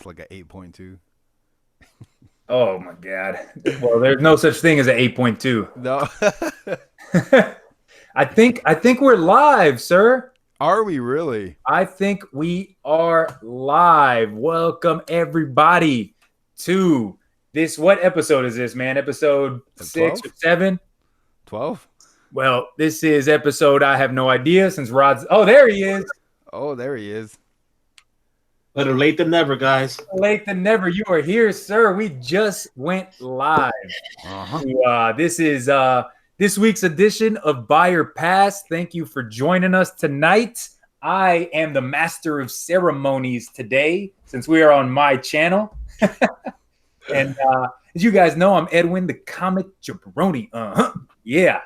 It's like an 8.2. Oh my God. Well, there's no such thing as an 8.2. No. I think we're live, sir. Are we really? I think we are live. Welcome everybody to this. What episode is this, man? Episode 6 or 7? 12? Well, this is episode I have no idea since Rod's. Oh, there he is. Oh, there he is. Better late than never, guys. Late than never. You are here, sir. We just went live. This is this week's edition of Buyer Pass. Thank you for joining us tonight. I am the master of ceremonies today, since we are on my channel. And as you guys know, I'm Edwin, the comic jabroni. Yeah.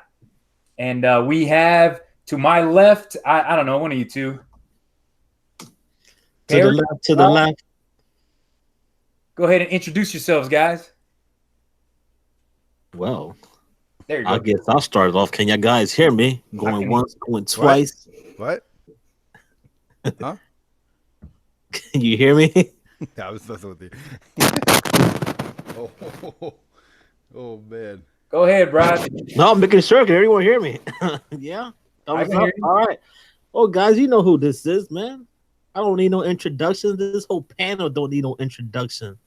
And we have to my left, I don't know, one of you two. To the left. Go ahead and introduce yourselves, guys. Well, There you go. I guess I'll start it off. Can you guys hear me? Going once, going twice. What? Huh? Can you hear me? I was messing with you. Oh, man. Go ahead, Brad. No, I'm making sure. Can everyone hear me? Yeah. I Thumbs can up. hear you. All right. Oh, guys, you know who this is, man. I don't need no introduction. This whole panel don't need no introduction.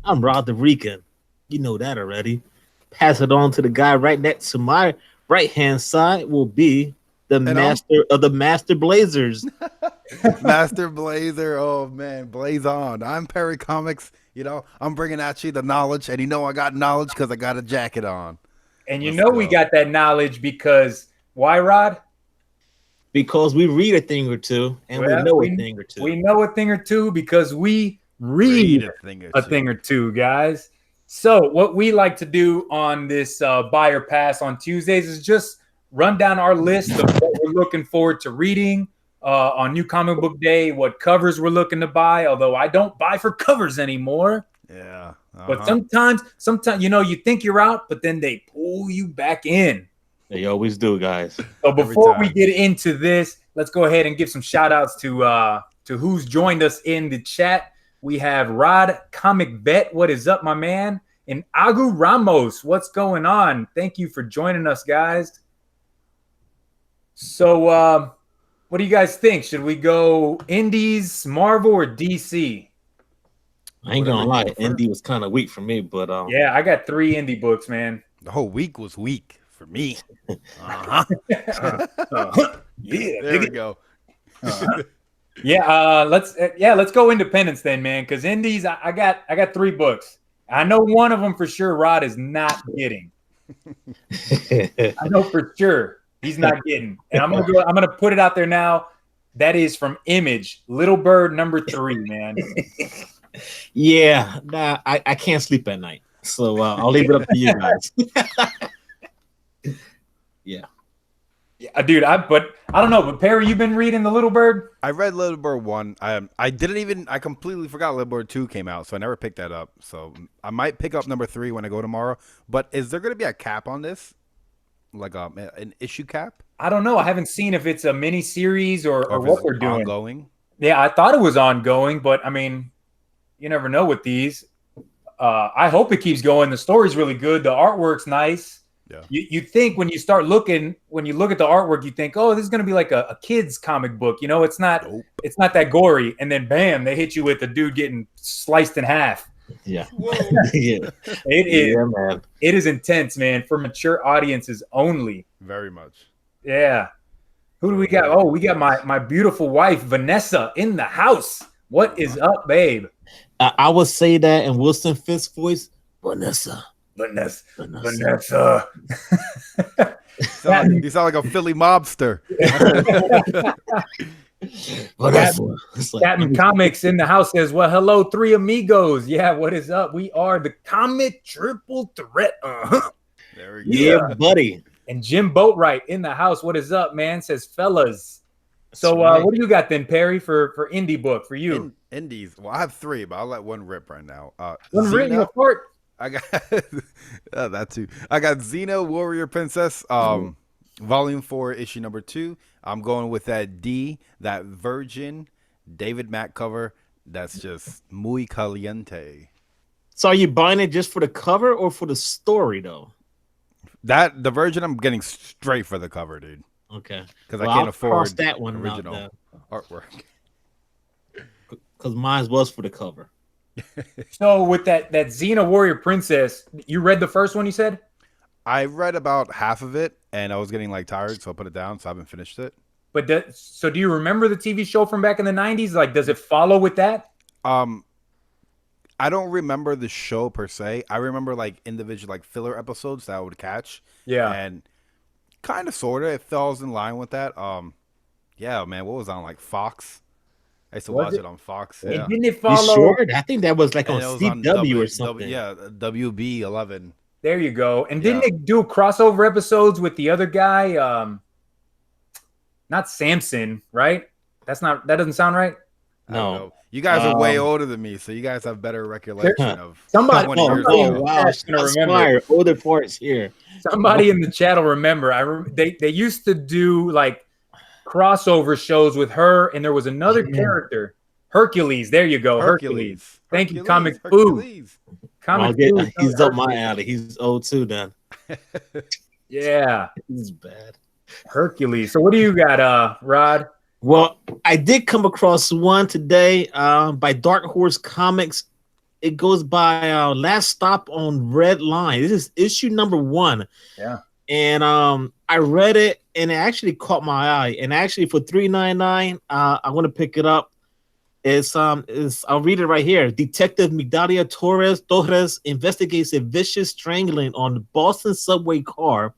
I'm Rod the Rican. You know that already. Pass it on to the guy right next to my right-hand side will be the master of the Master Blazers. Master Blazer. Oh, man. Blaze on. I'm Perry Comics. You know, I'm bringing at you the knowledge. And you know I got knowledge because I got a jacket on. And you know we got that knowledge because why, Rod? Because we read a thing or two, and we know a thing or two. We know a thing or two because we read a thing or two, guys. So what we like to do on this Buyer Pass on Tuesdays is just run down our list of what we're looking forward to reading on New Comic Book Day, what covers we're looking to buy, although I don't buy for covers anymore. Yeah. But sometimes, you know, you think you're out, but then they pull you back in. They always do, guys. So before we get into this, let's go ahead and give some shout outs to who's joined us in the chat. We have Rod Comic Vet. What is up, my man? And Agu Ramos. What's going on? Thank you for joining us, guys. So what do you guys think? Should we go Indies, Marvel, or DC? I ain't gonna lie, Indie was kind of weak for me, but yeah, I got 3 indie books, man. The whole week was weak for me. Yeah, there we go. Let's go independents then, man. Because indies, I got 3 books. I know one of them for sure. Rod is not getting. I know for sure he's not getting. And I'm gonna put it out there now. That is from Image, Little Bird #3, man. Yeah, nah, I can't sleep at night, so I'll leave it up to you guys. Yeah, dude. But I don't know. But Perry, you've been reading the Little Bird. I read Little Bird 1. I completely forgot Little Bird 2 came out, so I never picked that up. So I might pick up #3 when I go tomorrow. But is there going to be a cap on this, like an issue cap? I don't know. I haven't seen if it's a mini series or what we're doing. Ongoing. Yeah, I thought it was ongoing, but I mean, you never know with these. I hope it keeps going. The story's really good. The artwork's nice. Yeah. You think when you look at the artwork, you think, oh, this is going to be like a kid's comic book. You know, it's not. Nope. It's not that gory. And then, bam, they hit you with the dude getting sliced in half. Yeah. Yeah. It is. Yeah, man. It is intense, man, for mature audiences only. Very much. Yeah. Who do we got? Oh, we got my beautiful wife, Vanessa, in the house. What is up, babe? I would say that in Wilson Fisk's voice, Vanessa. You sound like a Philly mobster. Captain Comics in the house says, well, hello, 3 amigos. Yeah, what is up? We are the Comic Triple Threat. There we go. Yeah, buddy. And Jim Boatwright in the house. What is up, man? Says, fellas. So right. what do you got then, Perry, for indie book for you? Indies. Well, I have 3, but I'll let one rip right now. One written apart. I got that too. I got Xena Warrior Princess, Volume 4, issue #2. I'm going with that D, that Virgin David Mack cover. That's just muy caliente. So are you buying it just for the cover or for the story though? That the version I'm getting straight for the cover, dude, Okay. because I Well, can't I'll cross afford that one out original then, artwork. because mine was for the cover. So with that Xena Warrior Princess, you read the first one, you said? I read about half of it, and I was getting like tired, so I put it down. So I haven't finished it. But so do you remember the TV show from back in the 90s? Like, does it follow with that? Um, I don't remember the show per se. I remember like individual like filler episodes that I would catch, Yeah. and kind of sorta it falls in line with that. Yeah, man, what was on like Fox? I used to Was watch it? it on Fox. And Yeah, didn't it You follow? sure? I think that was like and on it was on CW or something. WB 11. There you go. And didn't Yeah. it do crossover episodes with the other guy? Not Samson, right? That doesn't sound right. I don't No. know. You guys are way Um, older than me, so you guys have better recollection of Somebody, 20 Oh, years somebody oh ago. wow! That's gonna Shots remember. fired. Older parts here. Somebody in the chat will remember. They used to do like crossover shows with her, and there was another Yeah. character, Hercules. There you go, Hercules. Thank you, Comic Food. Hercules. Comic Well, Food. he's up my alley. He's old too. Then Yeah, he's bad. Hercules. So what do you got, Rod? Well, I did come across one today by Dark Horse Comics. It goes by Last Stop on Red Line. This is issue number 1. Yeah. And I read it and it actually caught my eye. And actually for $3.99, I want to pick it up. It's I'll read it right here. Detective Migdalia Torres investigates a vicious strangling on the Boston subway car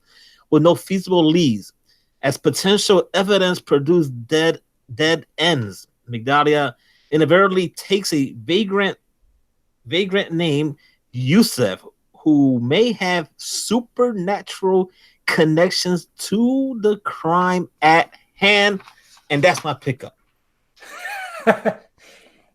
with no feasible leads. As potential evidence produce dead ends, Migdalia inadvertently takes a vagrant named Yusef, who may have supernatural connections to the crime at hand, and that's my pickup.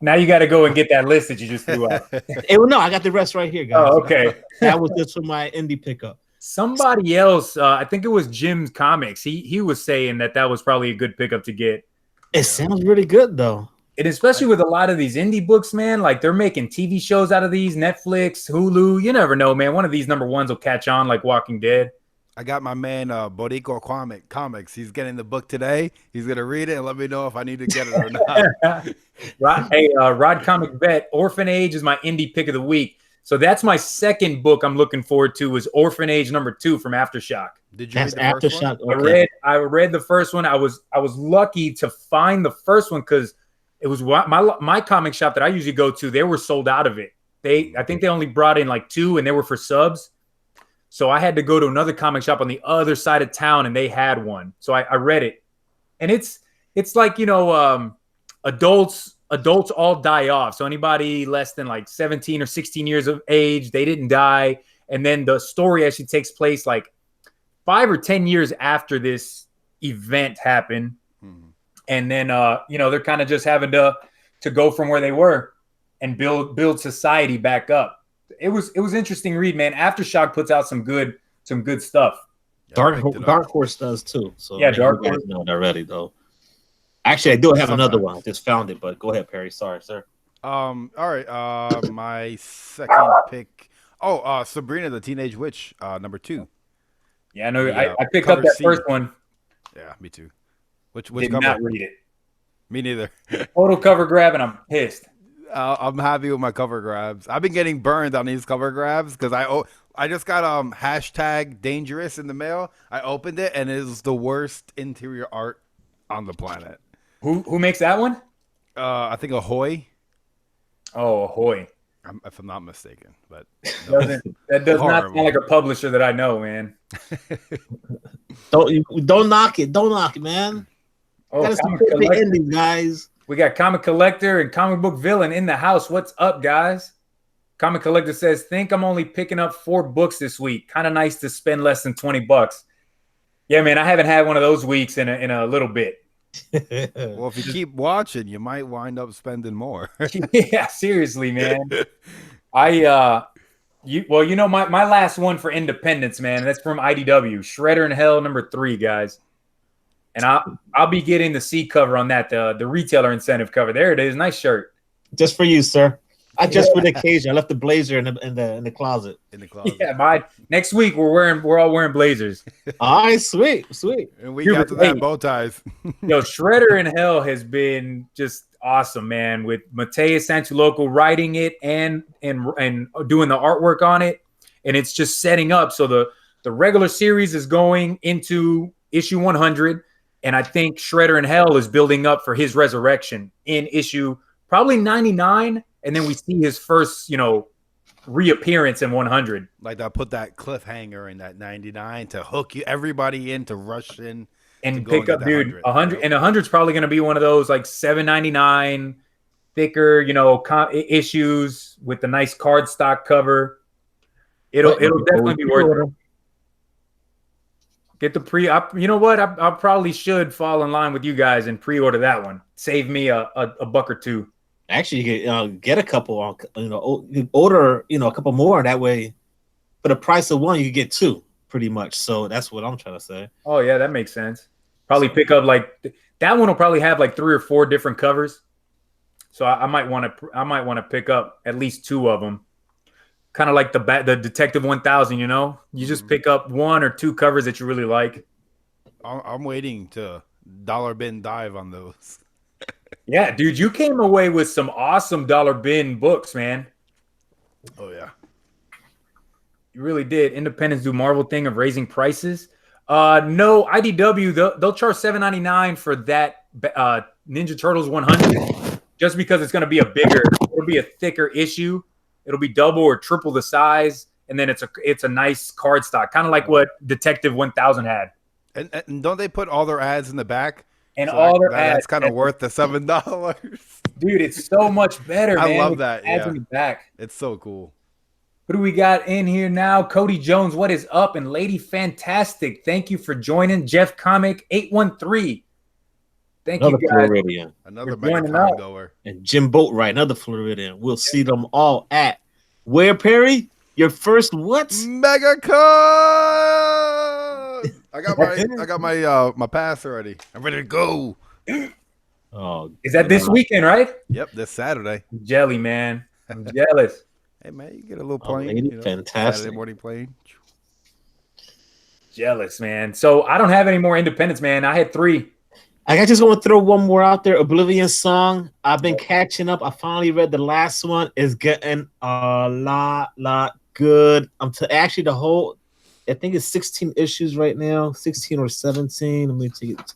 Now you got to go and get that list that you just threw out. No, I got the rest right here, guys. Oh, okay. That was just for my indie pickup. Somebody else, I think it was Jim's Comics. He was saying that was probably a good pickup to get. It sounds really good though. And especially with a lot of these indie books, man, like they're making TV shows out of these, Netflix, Hulu. You never know, man. One of these number ones will catch on, like Walking Dead. I got my man Borico Comics. He's getting the book today. He's gonna read it and let me know if I need to get it or not. Rod Comic Vet, Orphanage is my indie pick of the week. So that's my second book I'm looking forward to is Orphanage number 2 from Aftershock. Did you That's read the first one? Aftershock. Okay. I read the first one. I was lucky to find the first one because it was my comic shop that I usually go to. They were sold out of it. I think they only brought in like 2 and they were for subs. So I had to go to another comic shop on the other side of town and they had one. So I read it. And it's like, adults all die off. So anybody less than like 17 or 16 years of age, they didn't die. And then the story actually takes place like 5 or 10 years after this event happened. Mm-hmm. And then, they're kind of just having to go from where they were and build society back up. It was interesting read, man. Aftershock puts out some good stuff. Yeah, Dark Horse does too. So yeah, Dark Horse know it already though. Actually, I do have another one. I just found it, but go ahead, Perry. Sorry, sir. All right. My second pick. Sabrina the Teenage Witch, number 2. Yeah, I know. I picked up that first one. Yeah, me too. Which Did cover? not read it. Me neither. Total cover grab, and I'm pissed. I'm happy with my cover grabs. I've been getting burned on these cover grabs because I just got #dangerous in the mail. I opened it and it is the worst interior art on the planet. Who makes that one? I think Ahoy. Oh, Ahoy. If I'm not mistaken, but that does not sound like a publisher that I know, man. Don't knock it. Don't knock it, man. Oh, gotta support the ending, guys. We got Comic Collector and Comic Book Villain in the house. What's up, guys? Comic Collector says, think I'm only picking up 4 books this week. Kind of nice to spend less than $20. Yeah, man, I haven't had one of those weeks in a little bit. Well, if you keep watching, you might wind up spending more. Yeah, seriously, man. My last one for Independence, man. That's from IDW, Shredder in Hell number 3, guys. And I'll be getting the C cover on that, the retailer incentive cover. There it is, nice shirt. Just for you, sir. I just for the occasion. I left the blazer in the closet. In the closet. Yeah, next week we're all wearing blazers. All right, sweet. And we Dude, got to hey. that bow ties. Yo, Shredder in Hell has been just awesome, man. With Mateus Santuloco writing it and doing the artwork on it, and it's just setting up. So the regular series is going into issue 100, and I think Shredder in Hell is building up for his resurrection in issue probably 99, and then we see his first, reappearance in 100. Like I put that cliffhanger in that 99 to hook you everybody in to rush in and pick up, dude. 100 and 100's probably going to be one of those like $7.99 thicker, issues with the nice cardstock cover. It'll definitely be worth it. Get the you know what? I probably should fall in line with you guys and pre-order that one. Save me a buck or two. Actually, you can get a couple. Order a couple more. That way, for the price of one, you get two, pretty much. So that's what I'm trying to say. Oh yeah, that makes sense. Probably pick up like that one will probably have like 3 or 4 different covers. So I might want to pick up at least 2 of them. Kind of like the Detective 1000, you just pick up 1 or 2 covers that you really like. I'm waiting to dollar bin dive on those. Yeah, dude, you came away with some awesome dollar bin books, man. Oh yeah, you really did. Independents do Marvel thing of raising prices. No, IDW they'll charge $7.99 for that Ninja Turtles 100, just because it's going to be it'll be a thicker issue. It'll be double or triple the size, and then it's a nice cardstock, kind of like what Detective 1000 had. And don't they put all their ads in the back? And so all their ads. That's kind of worth the $7. Dude, it's so much better, man. I love that. Ads in the back. It's so cool. Who do we got in here now? Cody Jones, what is up? And Lady Fantastic, thank you for joining. Jeff Comic 813. Thank you, guys. Floridian. Another Megacon goer. And Jim Boatwright, another Floridian. We'll see them all at where, Perry? Your first what? Megacon. I got my pass already. I'm ready to go. Oh, is that this weekend, right? Yep, this Saturday. Jelly, man. I'm jealous. Hey man, you get a little plane. Fantastic. Saturday morning plane. Jealous, man. So I don't have any more independents, man. I had 3. I just want to throw one more out there. Oblivion Song. I've been catching up. I finally read the last one. It's getting a lot good. Actually the whole. I think it's 16 issues right now, 16 or 17. Let me take it.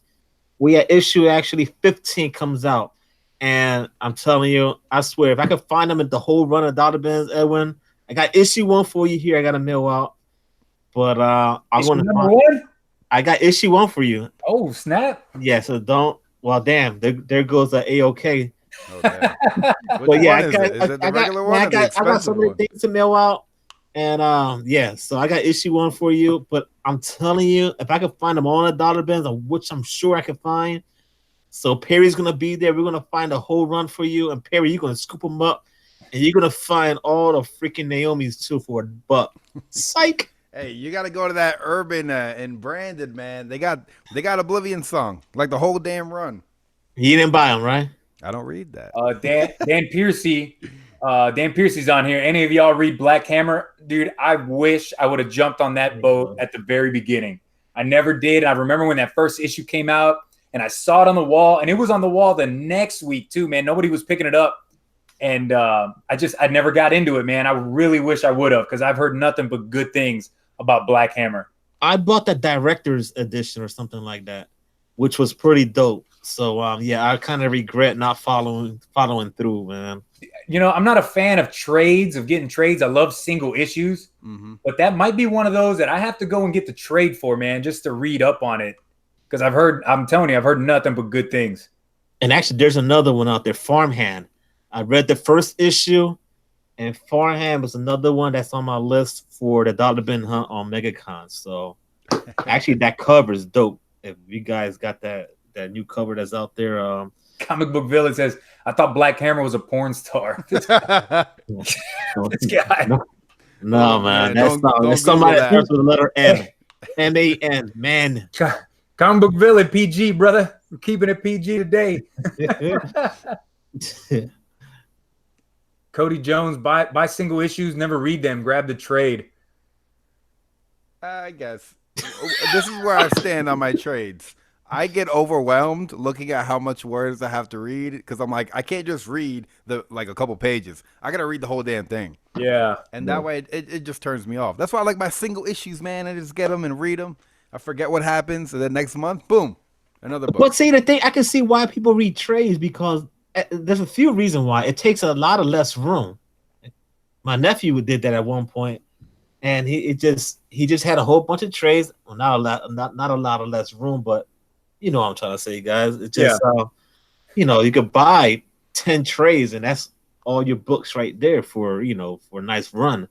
We at issue actually 15 comes out, and I'm telling you, I swear, if I could find them at the whole run of Dollar Bins, Edwin, I got issue 1 for you here. I got to mail out, but I want to. Number 1. I got issue 1 for you. Oh snap! Yeah, so don't. Well, damn, there goes the AOK. Oh, damn. But yeah, I got so many things to mail out. And so I got issue 1 for you, but I'm telling you, if I can find them all at Dollar Bins, which I'm sure I can find. So Perry's gonna be there. We're gonna find a whole run for you, and Perry, you're gonna scoop them up, and you're gonna find all the freaking Naomi's too for $1. Psych. Hey, you got to go to that Urban and Branded, man. They got Oblivion Song, like the whole damn run. You didn't buy them, right? I don't read that. Dan Piercy. Dan Piercy's on here. Any of y'all read Black Hammer? Dude, I wish I would have jumped on that boat at the very beginning. I never did. I remember when that first issue came out, and I saw it on the wall, and it was on the wall the next week too, man. Nobody was picking it up. And I never got into it, man. I really wish I would have, because I've heard nothing but good things about Black Hammer. I bought the director's edition or something like that, which was pretty dope. So I kind of regret not following through, man. I'm not a fan of getting trades. I love single issues, but that might be one of those that I have to go and get the trade for, man, just to read up on it. Because I'm telling you, I've heard nothing but good things. And actually, there's another one out there, Farmhand. I read the first issue, and Farmhand was another one that's on my list for the Dollar Bin Hunt on MegaCon. So actually, that cover is dope. If you guys got that new cover that's out there. Comic Book Village says, I thought Black Hammer was a porn star. This guy. No, man. That's not. It's somebody that starts with the letter M. M-A-N. Man. Comic Book Village, PG, brother. We're keeping it PG today. Cody Jones, buy single issues, never read them, grab the trade. I guess this is where I stand on my trades. I get overwhelmed looking at how much words I have to read because I'm like, I can't just read a couple pages. I gotta read the whole damn thing, Yeah. and that way it just turns me off. That's why I like my single issues, man. I just get them and read them. I forget what happens, and then next month, boom, another book. But see, the thing I can see why people read trades because there's a few reasons why it takes a lot of less room. My nephew did that at one point, and he just had a whole bunch of trades. Well, not a lot of less room, but you know what I'm trying to say, guys. It's just you could buy 10 trays, and that's all your books right there for for a nice run.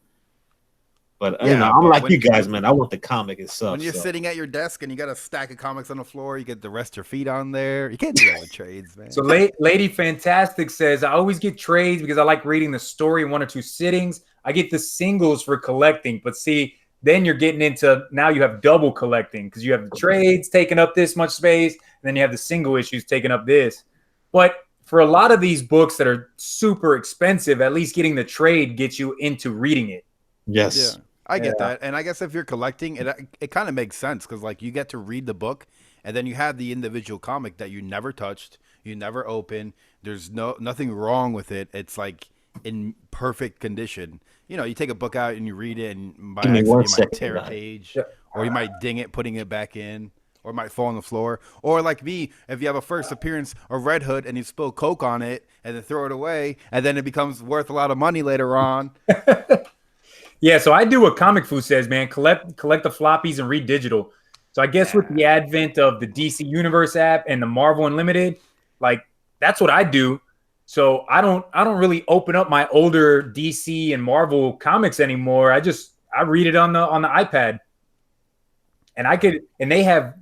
But I'm like you guys, man. I want the comic itself. When you're sitting at your desk and you got a stack of comics on the floor, you get to rest your feet on there. You can't do that with trades, man. So Lady Fantastic says, I always get trades because I like reading the story in 1 or 2 sittings. I get the singles for collecting. But see, then you're getting into, now you have double collecting because you have the trades taking up this much space, and then you have the single issues taking up this. But for a lot of these books that are super expensive, at least getting the trade gets you into reading it. Yes. Yeah. I get that. And I guess if you're collecting, it kind of makes sense because, like, you get to read the book, and then you have the individual comic that you never touched, you never opened. There's nothing wrong with it. It's, like, in perfect condition. You know, you take a book out and you read it, and by accident you might tear a page, or you might ding it putting it back in, or it might fall on the floor. Or, like me, if you have a first appearance of Red Hood and you spill Coke on it and then throw it away, and then it becomes worth a lot of money later on. Yeah, so I do what Comic Food says, man. Collect the floppies and read digital. So I guess with the advent of the DC Universe app and the Marvel Unlimited, like that's what I do. So I don't really open up my older DC and Marvel comics anymore. I read it on the iPad. And they have,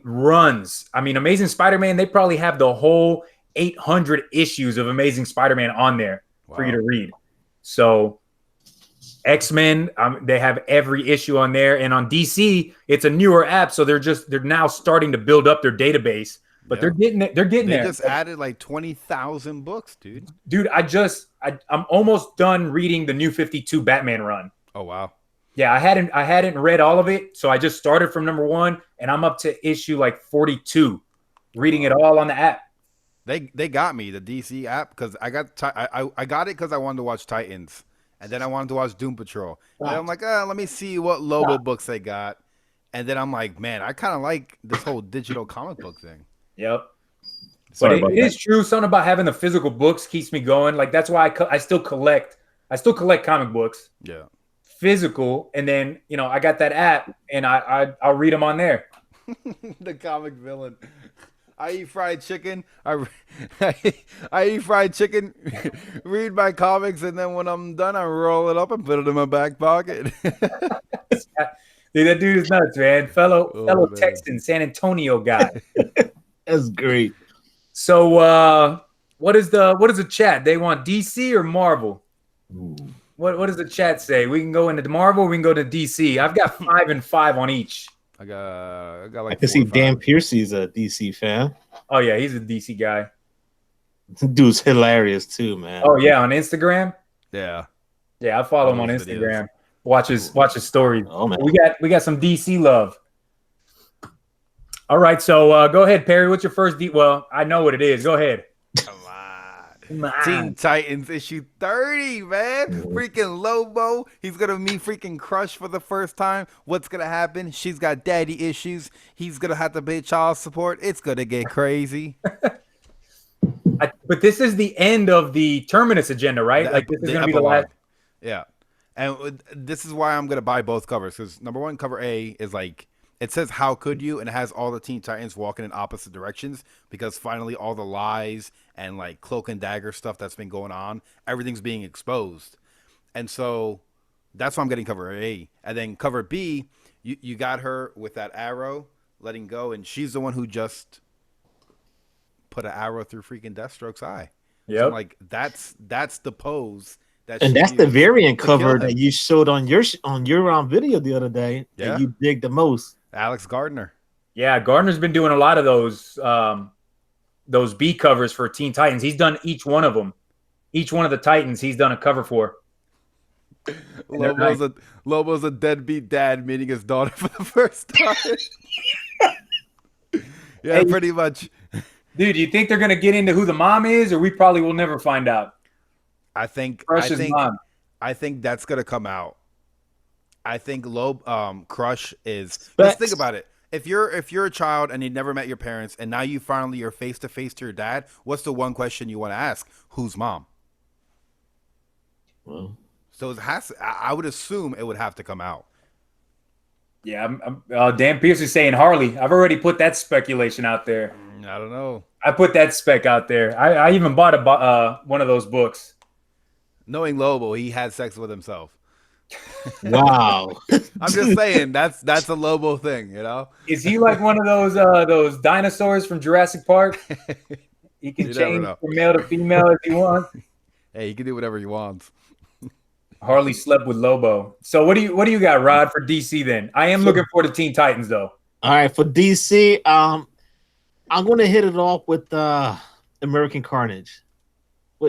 runs. Amazing Spider-Man, they probably have the whole 800 issues of Amazing Spider-Man on there for you to read. So X-Men, they have every issue on there, and on DC, it's a newer app, so they're now starting to build up their database. But they're getting there. They just added like 20,000 books, dude. Dude, I'm almost done reading the New 52 Batman run. Oh wow. Yeah, I hadn't read all of it, so I just started from number 1, and I'm up to issue like 42, reading it all on the app. They got me the DC app because I got it because I wanted to watch Titans. And then I wanted to watch Doom Patrol. And I'm like, let me see what Lobo books they got. And then I'm like, man, I kind of like this whole digital comic book thing. Yep. But it is true. Something about having the physical books keeps me going. Like, that's why I still collect comic books. Yeah. Physical. And then, I got that app, and I'll read them on there. The comic villain. I eat fried chicken. I eat fried chicken, read my comics, and then when I'm done, I roll it up and put it in my back pocket. Dude, that dude is nuts, man. Fellow Texan, San Antonio guy. That's great. So, what is the chat? They want DC or Marvel? Ooh. What does the chat say? We can go into Marvel. We can go to DC. I've got 5 and 5 on each. I got like. I can see Dan Piercy's a DC fan. Oh yeah, he's a DC guy. Dude's hilarious too, man. Oh yeah, on Instagram. Yeah, I follow him on Instagram. Watch his stories. Oh man, we got some DC love. All right, so go ahead, Perry. What's your first? Well, I know what it is. Go ahead. Come on. Teen Titans issue 30, man. Freaking Lobo. He's going to meet freaking Crush for the first time. What's going to happen? She's got daddy issues. He's going to have to pay child support. It's going to get crazy. But this is the end of the Terminus agenda, right? Like, this is going to be the last. Yeah. And this is why I'm going to buy both covers. Because number 1, cover A is like, it says, how could you? And it has all the Teen Titans walking in opposite directions because finally all the lies and like cloak and dagger stuff that's been going on, everything's being exposed. And so that's why I'm getting cover A. And then cover B, you got her with that arrow letting go. And she's the one who just put an arrow through freaking Deathstroke's eye. Yeah. So like that's the pose. And that's the variant cover that you showed on your video the other day that you dig the most. Alex Gardner. Yeah, Gardner's been doing a lot of those B covers for Teen Titans. He's done each one of them. each one of the Titans he's done a cover for. Lobo's a deadbeat dad meeting his daughter for the first time. Yeah, Hey, pretty much. dude, do you think they're gonna get into who the mom is, or we probably will never find out? I think Mom. I think that's gonna come out. I think Crush is. Let's Specs. think about it. If you're a child and you never met your parents and now you're face to face to your dad, what's the one question you want to ask? Who's mom? Well, So it has. I would assume it would have to come out. Yeah, Dan Pierce is saying Harley. I've already put that speculation out there. I don't know. I put that spec out there. I even bought one of those books. Knowing Lobo, he had sex with himself. wow. I'm just saying that's a Lobo thing, you know. Is he like one of those dinosaurs from Jurassic Park? He can You never change know. from male to female if he wants. Hey, he can do whatever he wants. Harley slept with Lobo. So what do you got, Rod, for DC then? I am looking for the Teen Titans though. All right, for DC, I'm gonna hit it off with American Carnage.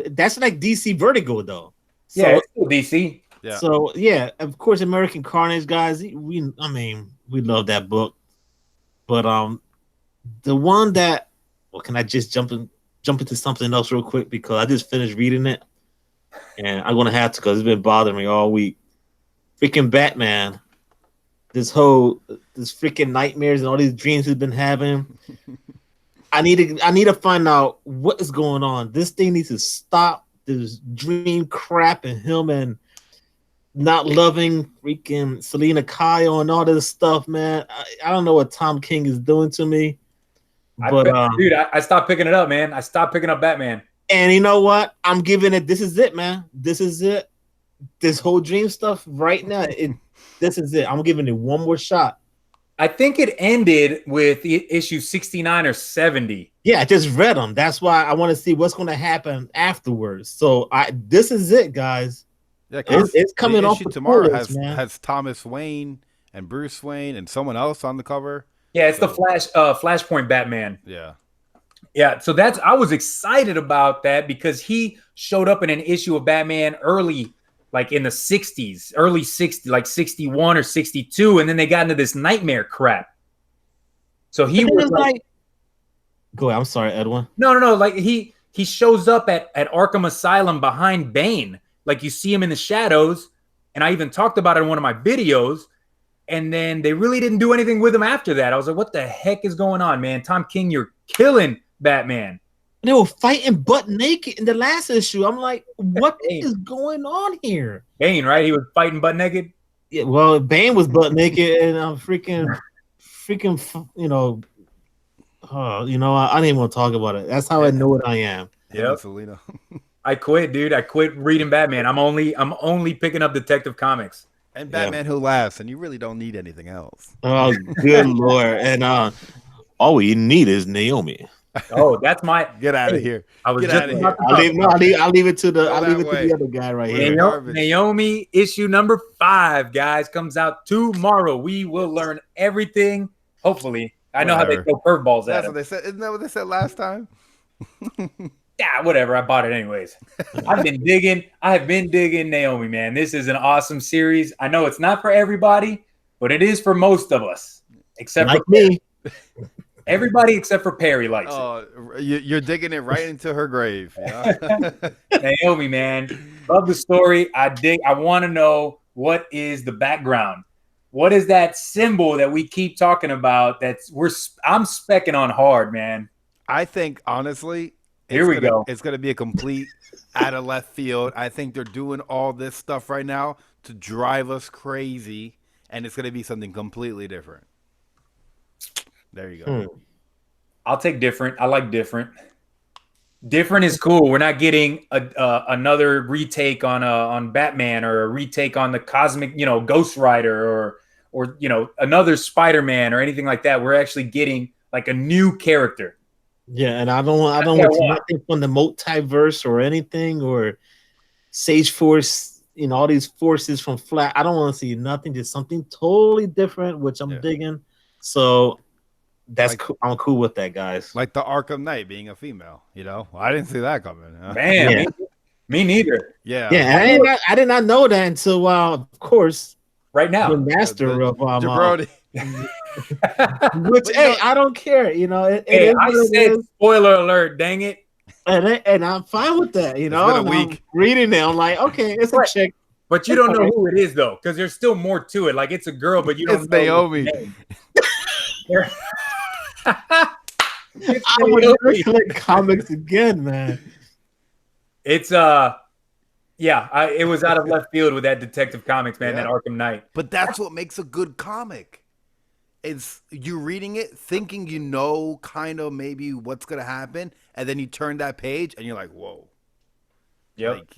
That's like DC Vertigo though. So, Yeah, it's still DC. Yeah. So yeah, of course, American Carnage, guys. We love that book, but the one that, well, can I just jump into something else real quick because I just finished reading it, and I'm gonna have to because it's been bothering me all week. Freaking Batman, this freaking nightmares and all these dreams he's been having. I need to find out what is going on. This thing needs to stop. This dream crap and him and not loving freaking Selena Kyle and all this stuff, man. I don't know what Tom King is doing to me. But dude, I stopped picking it up, man. I stopped picking up Batman. And you know what? I'm giving it. This is it, man. This is it. This whole dream stuff right now. This is it. I'm giving it one more shot. I think it ended with issue 69 or 70. Yeah, I just read them. That's why I want to see what's going to happen afterwards. So this is it, guys. Yeah, it's coming off tomorrow has Thomas Wayne and Bruce Wayne and someone else on the cover. Yeah, it's the Flashpoint Batman. Yeah. Yeah, so I was excited about that because he showed up in an issue of Batman early, like in the 60s, early 60s, like 61 or 62, and then they got into this nightmare crap. So he was like, go ahead, I'm sorry, Edwin. No, like he shows up at Arkham Asylum behind Bane. Like you see him in the shadows, and I even talked about it in one of my videos, and then they really didn't do anything with him after that. I was like, what the heck is going on, man? Tom King, you're killing Batman. They were fighting butt naked in the last issue. I'm like, what is going on here? Bane, right? He was fighting butt naked. Yeah, well, Bane was butt naked, and I'm freaking, you know, I didn't even want to talk about it. That's how I know what I am. Yeah, Selena. I quit, dude. I quit reading Batman. I'm only picking up Detective Comics. And Batman Who Laughs, and you really don't need anything else. Oh, good Lord. And all we need is Naomi. Oh, that's my get out of here. I was get just out of here. I'll leave it to the other guy right here. Naomi issue number 5, guys, comes out tomorrow. We will learn everything. Hopefully. I know how they throw curveballs at what they said. Isn't that what they said last time? Yeah, whatever. I bought it anyways. I have been digging Naomi, man. This is an awesome series. I know it's not for everybody, but it is for most of us. Except like for me. Everybody except for Perry likes it. You're digging it right into her grave. You know? Naomi, man. Love the story. I want to know, what is the background? What is that symbol that we keep talking about? I'm specking on hard, man. I think, honestly, it's going to be a complete out of left field. I think they're doing all this stuff right now to drive us crazy, and it's going to be something completely different. There you go. I'll take different. I like different. Different is cool. We're not getting another retake on Batman or a retake on the cosmic, Ghost Rider or another Spider-Man or anything like that. We're actually getting like a new character. Yeah, and I don't want nothing from the multiverse or anything or Sage Force, all these forces from Flat. I don't want to see nothing, just something totally different, which I'm digging. So that's cool. I'm cool with that, guys. Like the Arkham Knight being a female, I didn't see that coming. Man, Me neither. Yeah. Yeah, I did not know that until, of course, Right the now. master of Jabroni. which, But, hey, I don't care. You know, it Hey, is I what it said is, spoiler alert, dang it. and I'm fine with that. You It's know, been a and week. I'm reading it. I'm like, okay, it's a Right. chick. But you don't know who it is though, because there's still more to it. Like it's a girl, but you don't It's know Naomi. the name. It's I would never Naomi. collect comics again, man. It's it was out of left field with that Detective Comics, man, Yeah. that Arkham Knight. But that's what makes a good comic. It's you reading it, thinking you know kind of maybe what's gonna happen, and then you turn that page and you're like, whoa. Yep. Like,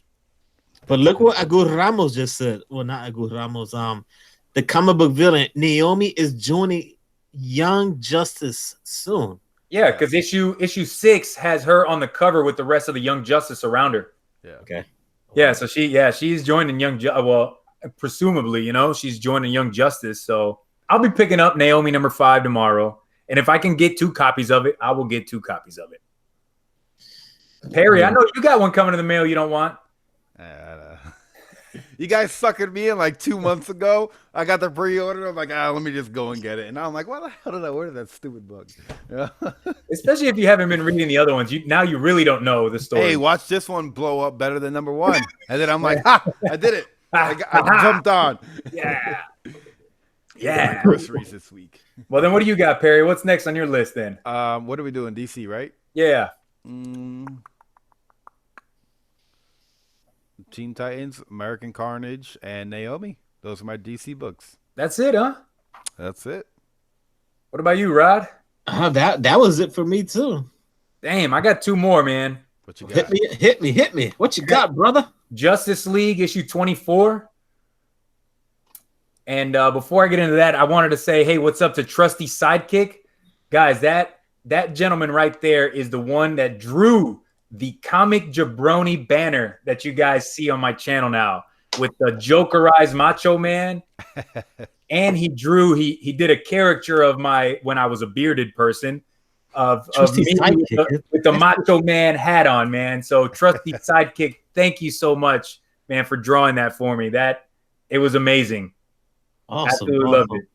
But look what Agur Ramos just said. Well, not Agur Ramos. The comic book villain Naomi is joining Young Justice soon. Yeah, because issue 6 has her on the cover with the rest of the Young Justice around her. yeah. Okay. Yeah, so she's joining presumably, she's joining Young Justice. So I'll be picking up Naomi number 5 tomorrow. And if I can get 2 copies of it, I will get 2 copies of it. Perry, I know you got one coming in the mail you don't want. You guys suckered me in like 2 months ago. I got the pre-order. I'm like, let me just go and get it. And now I'm like, why the hell did I order that stupid book? Yeah. Especially if you haven't been reading the other ones. Now you really don't know the story. Hey, watch this one blow up better than number 1. And then I'm like, ha, I did it. I jumped on. Yeah. My Yeah. groceries this week. Well, then what do you got, Perry? What's next on your list then? What are we doing? DC, right? Yeah. Teen Titans, American Carnage, and Naomi. Those are my DC books. That's it, huh? That's it. What about you, Rod? That was it for me too. Damn, I got 2 more, man. What you got? Hit me. What you got, brother? Justice League issue 24. And before I get into that, I wanted to say, hey, what's up to Trusty Sidekick? Guys, that gentleman right there is the one that drew the comic jabroni banner that you guys see on my channel now with the Jokerized Macho Man. And he did a caricature of when I was a bearded person of me with the Macho Man hat on, man. So Trusty Sidekick, thank you so much, man, for drawing that for me. It was amazing. Awesome. Absolutely loved it.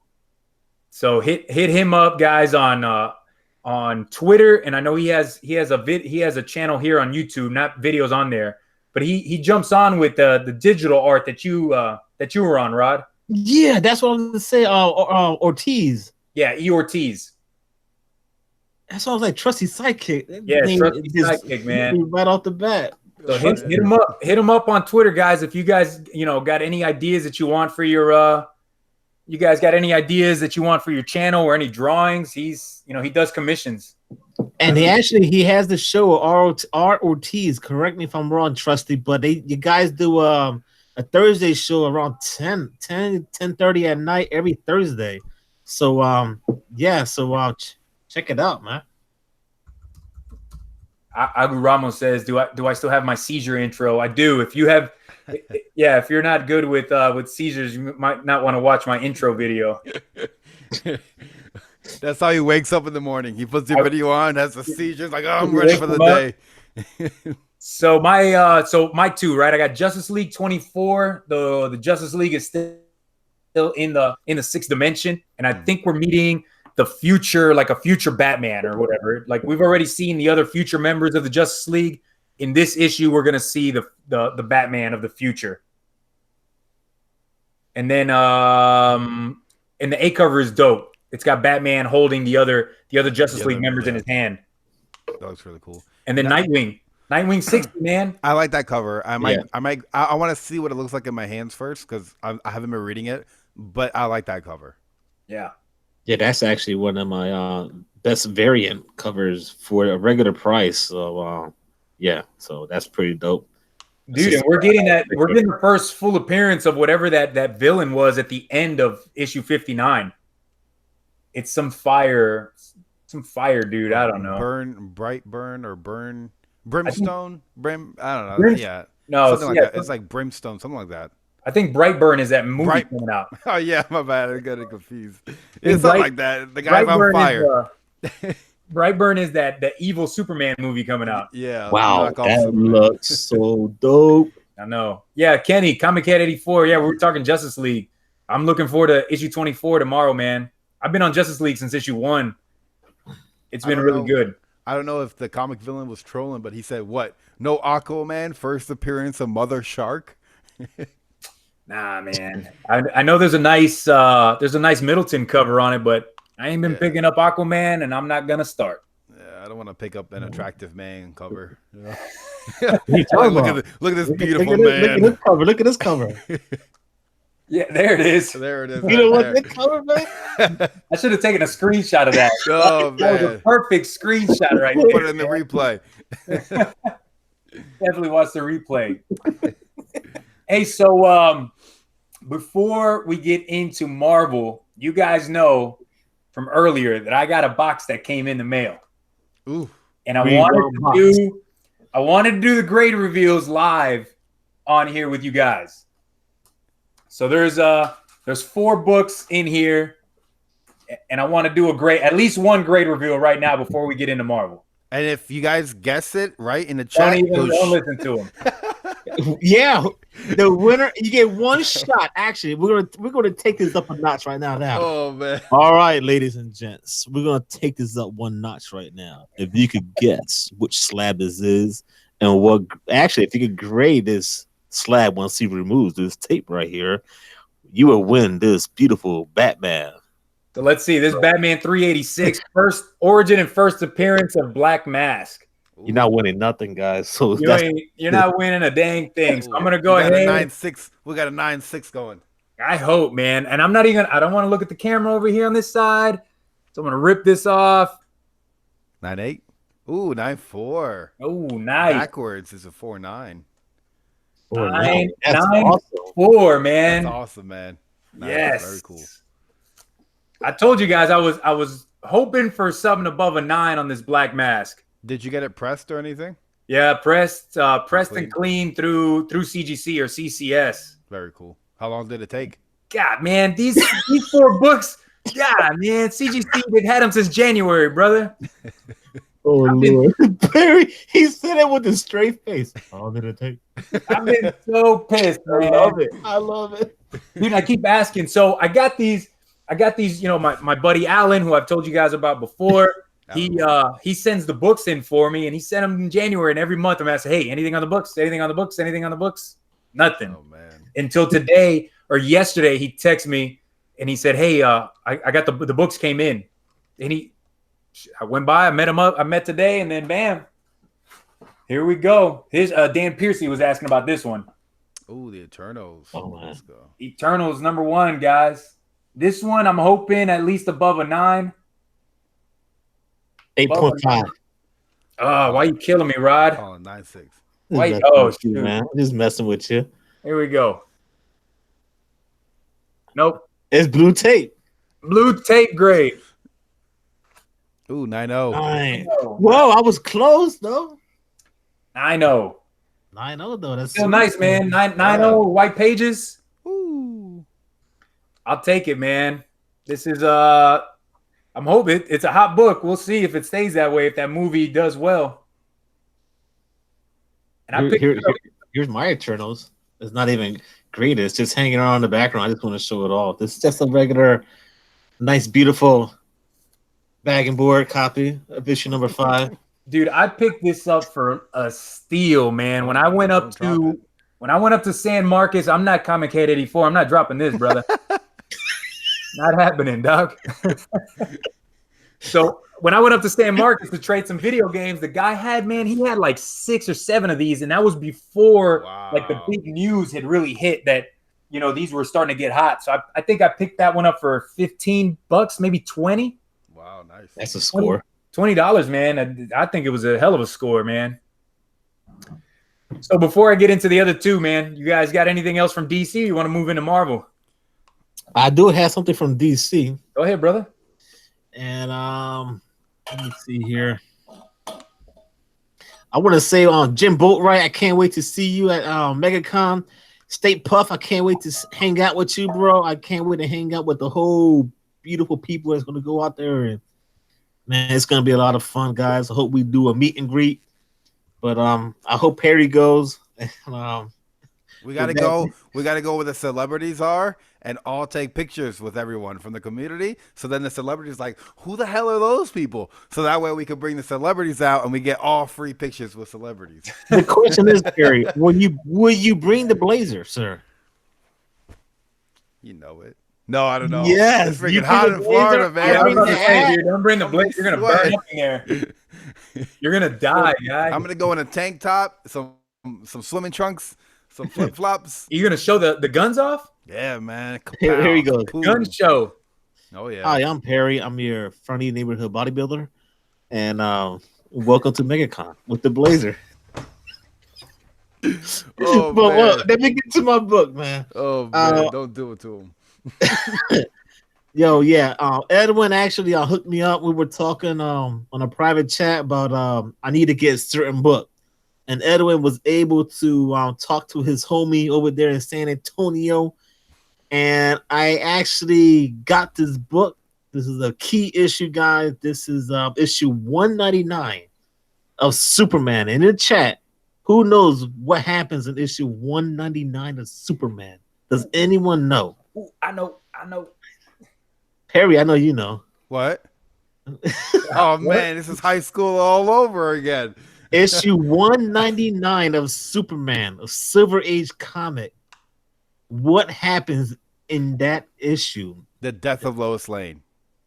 So hit him up, guys, on Twitter, and I know he has a channel here on YouTube, not videos on there, but he jumps on with the digital art that you were on, Rod. Yeah, that's what I was gonna say. Ortiz. Yeah, E. Ortiz. That's why I was like, Trusty Sidekick. Yeah, Trusty Sidekick, man. Right off the bat. So hit him up. Hit him up on Twitter, guys. If you guys got any ideas that you want for your you guys got any ideas that you want for your channel or any drawings, he does commissions. And he has the show Art Ortiz. Correct me if I'm wrong, Trusty, but you guys do a Thursday show around 10:30 at night every Thursday. So check it out, man. Agu Ramos says, do I still have my seizure intro? I do. If you have if you're not good with seizures, you might not want to watch my intro video. That's how he wakes up in the morning. He puts the video on, has a seizure, like, oh, I'm ready for the day. So my 2, right? I got Justice League 24. The Justice League is still in the 6th dimension, and I think we're meeting the future, like a future Batman or whatever. Like we've already seen the other future members of the Justice League. In this issue, we're gonna see the Batman of the future. And then and the A cover is dope. It's got Batman holding the other Justice League members in his hand. That looks really cool. And then Nightwing 60, man. I like that cover. I want to see what it looks like in my hands first because I haven't been reading it, but I like that cover. Yeah. Yeah, that's actually one of my best variant covers for a regular price. So so that's pretty dope. Dude, and we're getting the first full appearance of whatever that villain was at the end of issue 59. It's some fire dude. I don't know. Brimstone. I don't know. Yeah. No, something like that. It's like Brimstone, something like that. I think Brightburn is that movie coming out. Oh yeah, my bad. I got it confused. It's something like that. The guy's on fire. Brightburn is the evil Superman movie coming out. Yeah. Wow, knockoff that Superman. looks so dope. I know. Yeah, Kenny, Comic Cat 84. Yeah, we're talking Justice League. I'm looking forward to issue 24 tomorrow, man. I've been on Justice League since issue 1. It's been really good. I don't know if the comic villain was trolling, but he said, "What? No Aquaman? First appearance of Mother Shark?" Nah, man. I know there's a nice Middleton cover on it, but I ain't been picking up Aquaman, and I'm not gonna start. Yeah, I don't want to pick up an attractive man cover. Yeah. Look Look at this beautiful man. Look at this cover. Yeah, there it is. There it is. You know right what this cover, man? I should have taken a screenshot of that. Oh That was a man, perfect screenshot right we'll there. put it in the replay. Definitely watch the replay. Hey, so before we get into Marvel, you guys know from earlier that I got a box that came in the mail. Ooh, And I wanted to do the grade reveals live on here with you guys. So there's 4 books in here, and I want to do at least one grade reveal right now before we get into Marvel. and if you guys guess it right in the chat, Don't listen to them. Yeah, the winner. You get one shot. Actually, we're gonna take this up a notch right now. oh man, All right, ladies and gents, we're gonna take this up one notch right now. If you could guess which slab this is, and if you could grade this slab once he removes this tape right here, you will win this beautiful Batman. So let's see. This Batman 386, first origin and first appearance of Black Mask. You're not winning nothing, guys. So You're not winning a dang thing. So I'm gonna go We got ahead. a 9.6. We got a 9.6 going. I hope, man. And I don't want to look at the camera over here on this side. So I'm gonna rip this off. 9.8. Ooh, 9.4. Oh, nice. Backwards is a 4.9. Nine, That's 9.4, man. That's awesome, man. Nice. Yes. Very cool. I told you guys I was hoping for something above a 9 on this Black Mask. Did you get it pressed or anything? Yeah, pressed Clean. and clean through CGC or CCS. Very cool. How long did it take? God, man, these 4 books. God, man, CGC they've had them since January, brother. Oh I've been- Lord, Barry, he said it with a straight face. How long did it take? I've been so pissed, man. I love it. Dude, I keep asking. So I got these, you know, my buddy Alan, who I've told you guys about before. He sends the books in for me, and he sent them in January. And every month I'm asking, hey, anything on the books? Anything on the books? Anything on the books? Nothing. Oh man. Until today or yesterday, he texted me and he said, hey, I got the books came in. And I went by, I met him up, I met today, and then bam, here we go. Here's Dan Piercy was asking about this one. Ooh, the Eternals. Oh, man. Let's go. Eternals #1, guys. This one I'm hoping at least above a 9. 8.5. Why you killing me, Rod? Calling 9.6. Wait, Shoot, shoot. man. Just messing with you. Here we go. Nope. It's blue tape. Blue tape grade. Ooh, 9.0. 9. Whoa, I was close though. I know. 9-0 though. That's Still nice, man. 9.0 white pages. Ooh. I'll take it, man. This is I'm hoping it's a hot book. We'll see if it stays that way, if that movie does well. And I picked it up. Here's my Eternals. It's not even graded. It's just hanging around in the background. I just want to show it all. This is just a regular, nice, beautiful bag and board copy of issue number 5. Dude, I picked this up for a steal, man. When I went up to San Marcos, I'm not Comic Head 84. I'm not dropping this, brother. Not happening, dog. So when I went up to San Marcos to trade some video games, the guy had like 6 or 7 of these, and that was before like the big news had really hit that, you know, these were starting to get hot. So I think I picked that one up for $15, maybe 20. Wow, nice. That's a score. $20, man. I think it was a hell of a score, man. So before I get into the other two, man, you guys got anything else from DC? You want to move into Marvel? I do have something from DC. Go ahead, brother. And let me see here. I want to say Jim Boatwright, I can't wait to see you at MegaCon. State Puff, I can't wait to hang out with you, bro. I can't wait to hang out with the whole beautiful people that's going to go out there and Man, it's gonna be a lot of fun, guys. I hope we do a meet and greet. But I hope Perry goes. We gotta with that, go. We gotta go where the celebrities are and all take pictures with everyone from the community. So then the celebrities like, who the hell are those people? So that way we could bring the celebrities out and we get all free pictures with celebrities. the question is, Perry, will you bring the blazer, sir? You know it. No, I don't know. Yes, It's freaking you hot bring in the Florida, blazer, man. I I'm bring gonna the be hat. Dude, don't bring the I'm gonna blade. You're gonna sweat. burn up in there. You're gonna die, guy. I'm gonna go in a tank top, some swimming trunks, some flip flops. You gonna show the guns off? Yeah, man. Here he Kapow, goes. kapoo. Gun show. Oh yeah. Hi, I'm Perry. I'm your friendly neighborhood bodybuilder, and welcome to MegaCon with the blazer. Oh But man. let me get to my book, man. Oh man. Don't do it to him. Yo, yeah. Edwin actually hooked me up. We were talking on a private chat about I need to get a certain book, and Edwin was able to talk to his homie over there in San Antonio, and I actually got this book. This is a key issue, guys. This is issue 199 of Superman. And in the chat, who knows what happens in issue 199 of Superman? Does anyone know? Ooh, I know. Perry, I know you know. What? Oh man, this is high school all over again. Issue 199 of Superman, a Silver Age comic. What happens in that issue? The death of Lois Lane.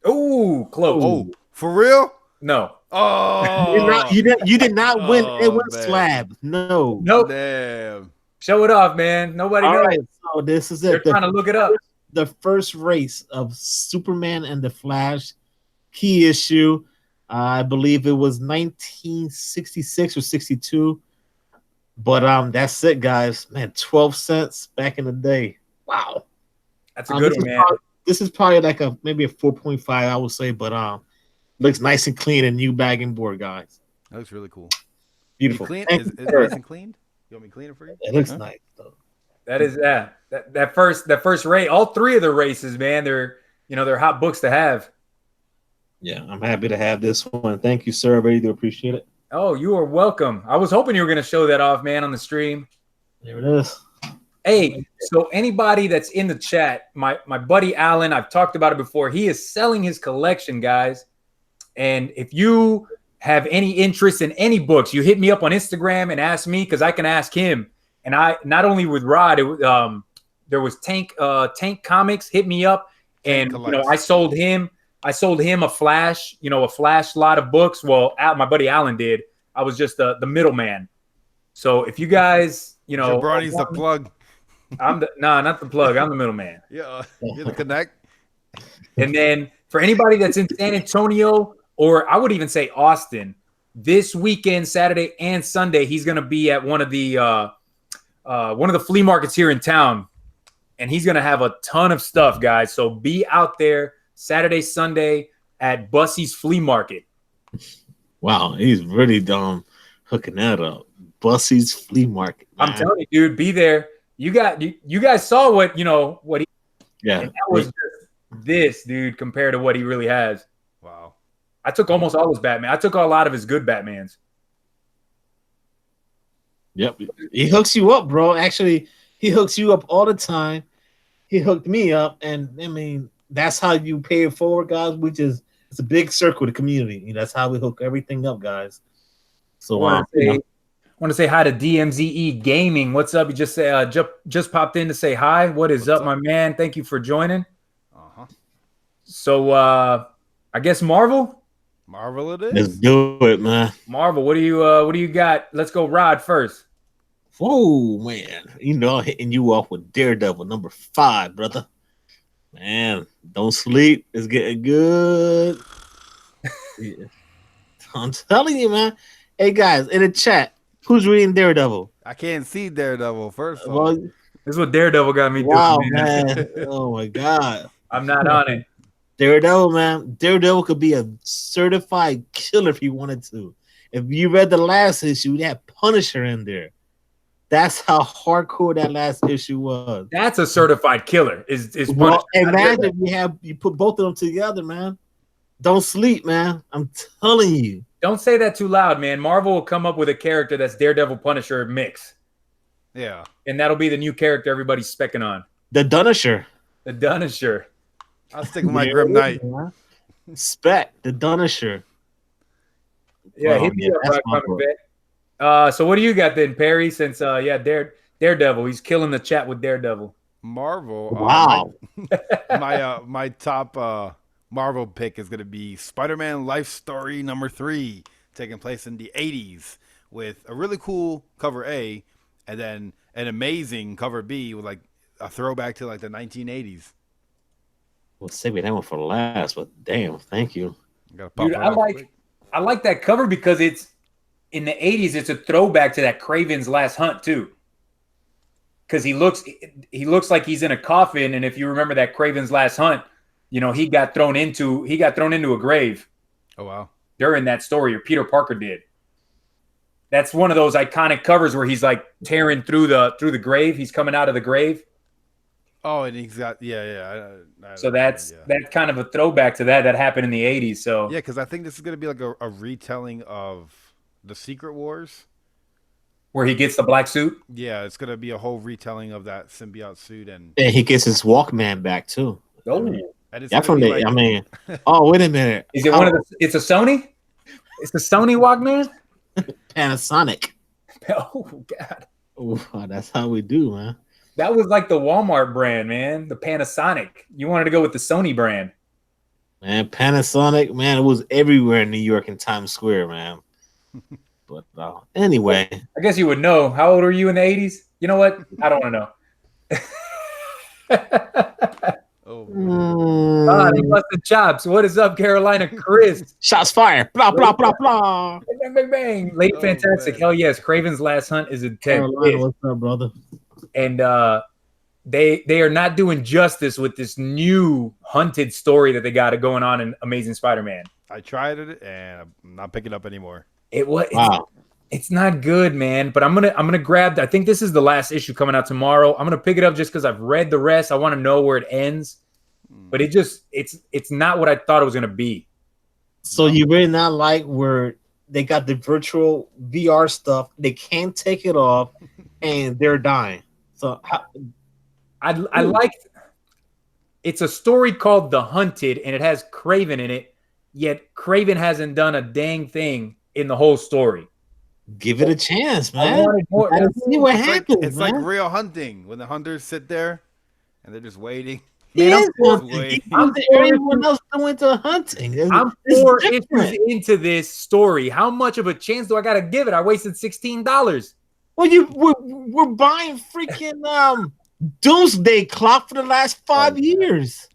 Ooh, close. Oh, for real? No. Oh, You did not win. Oh, It won man. slab. No. Nope. damn. Show it off, man. Nobody All knows. right, so this is They're it. trying to look it up. The first race of Superman and the Flash, key issue. I believe it was 1966 or 62. But that's it, guys. Man, 12 cents back in the day. Wow. That's a good one, man. This is probably like maybe a 4.5, I would say, but looks nice and clean and new bagging board, guys. That looks really cool. Beautiful. Clean? Thank Is you, it sir. nice and cleaned? You want me to clean it for you? It looks Huh? nice though. That is that first race. All three of the races, man. They're hot books to have. Yeah, I'm happy to have this one. Thank you, sir. I really do appreciate it. Oh, you are welcome. I was hoping you were going to show that off, man, on the stream. There it is. Hey, so anybody that's in the chat, my buddy Alan, I've talked about it before. He is selling his collection, guys. And if you have any interest in any books, you hit me up on Instagram and ask me because I can ask him. And I not only with Rod, there was Tank Comics hit me up, and I sold him a Flash, a Flash lot of books. Well, my buddy Alan did. I was just the middleman. So if you guys, Jabroni's the plug. not the plug. I'm the middleman. Yeah, you're the connect. And then for anybody that's in San Antonio, or I would even say Austin, this weekend, Saturday and Sunday, he's going to be at one of the flea markets here in town, and he's going to have a ton of stuff, guys. So be out there Saturday, Sunday at Bussy's Flea Market. Wow, he's really hooking that up. Bussy's Flea Market. Man. I'm telling you, dude, be there. You guys saw what he. Yeah, that was just this, dude, compared to what he really has. Wow. I took almost all his Batman. I took a lot of his good Batmans. Yep, he hooks you up, bro. Actually, he hooks you up all the time. He hooked me up, and I mean that's how you pay it forward, guys. It's a big circle, the community. That's how we hook everything up, guys. So I want to say hi to DMZE Gaming. What's up? You just say just popped in to say hi. What's up, my man? Thank you for joining. So I guess Marvel it is. Let's do it, man. Marvel, what do you got? Let's go Rod first. Whoa, man. I'm hitting you off with Daredevil number 5, brother. Man, don't sleep. It's getting good. Yeah. I'm telling you, man. Hey, guys, in the chat, who's reading Daredevil? I can't see Daredevil, first of all. Well, This is what Daredevil got me wow, doing, man. Oh, my God. I'm not on it. Daredevil, man. Daredevil could be a certified killer if he wanted to. If you read the last issue, they had Punisher in there. That's how hardcore that last issue was. That's a certified killer. Is Well, Punisher. imagine you put both of them together, man. Don't sleep, man. I'm telling you. Don't say that too loud, man. Marvel will come up with a character that's Daredevil Punisher mix. Yeah. And that'll be the new character everybody's specking on. The Dunisher. The Dunisher. I'll stick with my Grim Knight. Spec, the Dunisher. Yeah, hit me up, Comic Vet. So what do you got then, Perry? Since Daredevil, he's killing the chat with Daredevil. Marvel. Wow. My top Marvel pick is gonna be Spider-Man Life Story number 3, taking place in the 80s, with a really cool cover A, and then an amazing cover B with like a throwback to like the 1980s. We'll save that one for last, but damn, thank you. Dude, I like that cover because it's in the 80s. It's a throwback to that Kraven's Last Hunt too, because he looks like he's in a coffin. And if you remember that Kraven's Last Hunt, he got thrown into a grave. Oh wow! During that story, or Peter Parker did. That's one of those iconic covers where he's like tearing through the grave. He's coming out of the grave. Oh, and he's got so that's kind of a throwback to that happened in the 80s. So yeah, because I think this is going to be like a retelling of the Secret Wars, where he gets the black suit. Yeah, it's going to be a whole retelling of that symbiote suit, and he gets his Walkman back too. Oh, oh, wait a minute. Is it one of the? It's a Sony. It's the Sony Walkman. Panasonic. Oh God. Oh, that's how we do, man. That was like the Walmart brand, man. The Panasonic. You wanted to go with the Sony brand. Man, Panasonic, man, it was everywhere in New York and Times Square, man. But anyway. I guess you would know. How old were you in the 80s? You know what? I don't want to know. He busted chops. What is up, Carolina Chris? Shots fired. Blah, blah, blah, blah. Bang, bang, bang. Late fantastic. Man. Hell yes. Kraven's Last Hunt is intense. Carolina, what's up, brother? And they are not doing justice with this new hunted story that they got going on in Amazing Spider-Man. I tried it and I'm not picking up anymore. It's not good, man. But I'm gonna grab. I think this is the last issue coming out tomorrow. I'm gonna pick it up just because I've read the rest. I want to know where it ends. But it's not what I thought it was gonna be. So you really not like where they got the virtual VR stuff? They can't take it off, and they're dying. So I like. It's a story called The Hunted, and it has Kraven in it. Yet Kraven hasn't done a dang thing in the whole story. Give it a chance, man. See what happens. It's like real hunting when the hunters sit there and they're just waiting. Man, everyone else went to hunting. I'm 4 issues into this story. How much of a chance do I got to give it? I wasted $16. Well, we're buying freaking Doomsday Clock for the last 5 years.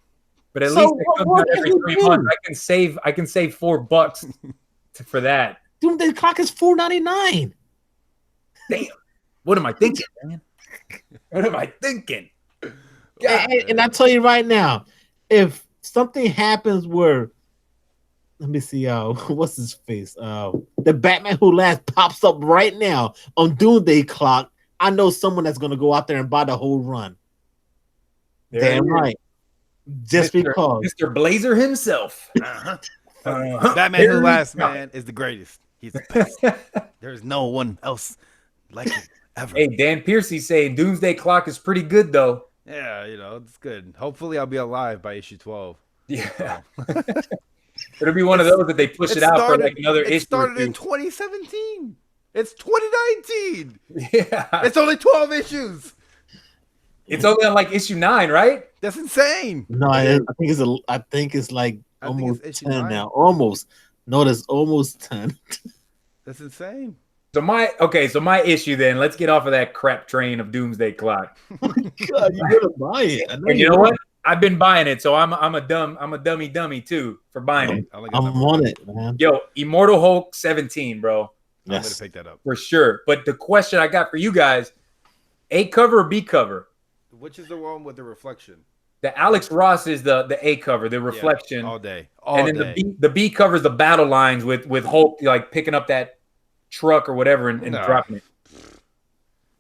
But at least it comes out every 3 months. I can save $4 for that. Doomsday Clock is $4.99. Damn. What am I thinking, man? What am I thinking? And I tell you right now, if something happens where, let me see, what's his face? The Batman Who Laughs pops up right now on Doomsday Clock, I know someone that's going to go out there and buy the whole run. Damn right. Just because. Mr. Blazer himself. Batman Who Laughs, man, is the greatest. He's the best. There's no one else like him ever. Hey, Dan Piercy saying Doomsday Clock is pretty good, though. Yeah, it's good. Hopefully, I'll be alive by issue 12. Yeah. It'll be one of those that they push it out for like another issue. It started in 2017. It's 2019. Yeah. It's only 12 issues. It's only on like issue 9, right? That's insane. No, I think it's like almost 10 9. Now. Almost. No, that's almost 10. That's insane. So my issue then, let's get off of that crap train of Doomsday Clock. Oh my God, you're gonna buy it. And you know what? I've been buying it, so I'm a dummy too for buying it. I'm on it, man. Yo, Immortal Hulk 17, bro. Yes. I'm gonna pick that up. For sure. But the question I got for you guys, A cover or B cover? Which is the one with the reflection? The Alex Ross is the A cover, the reflection. Yeah, all day. And then the B covers the battle lines with Hulk like picking up that truck or whatever and dropping it.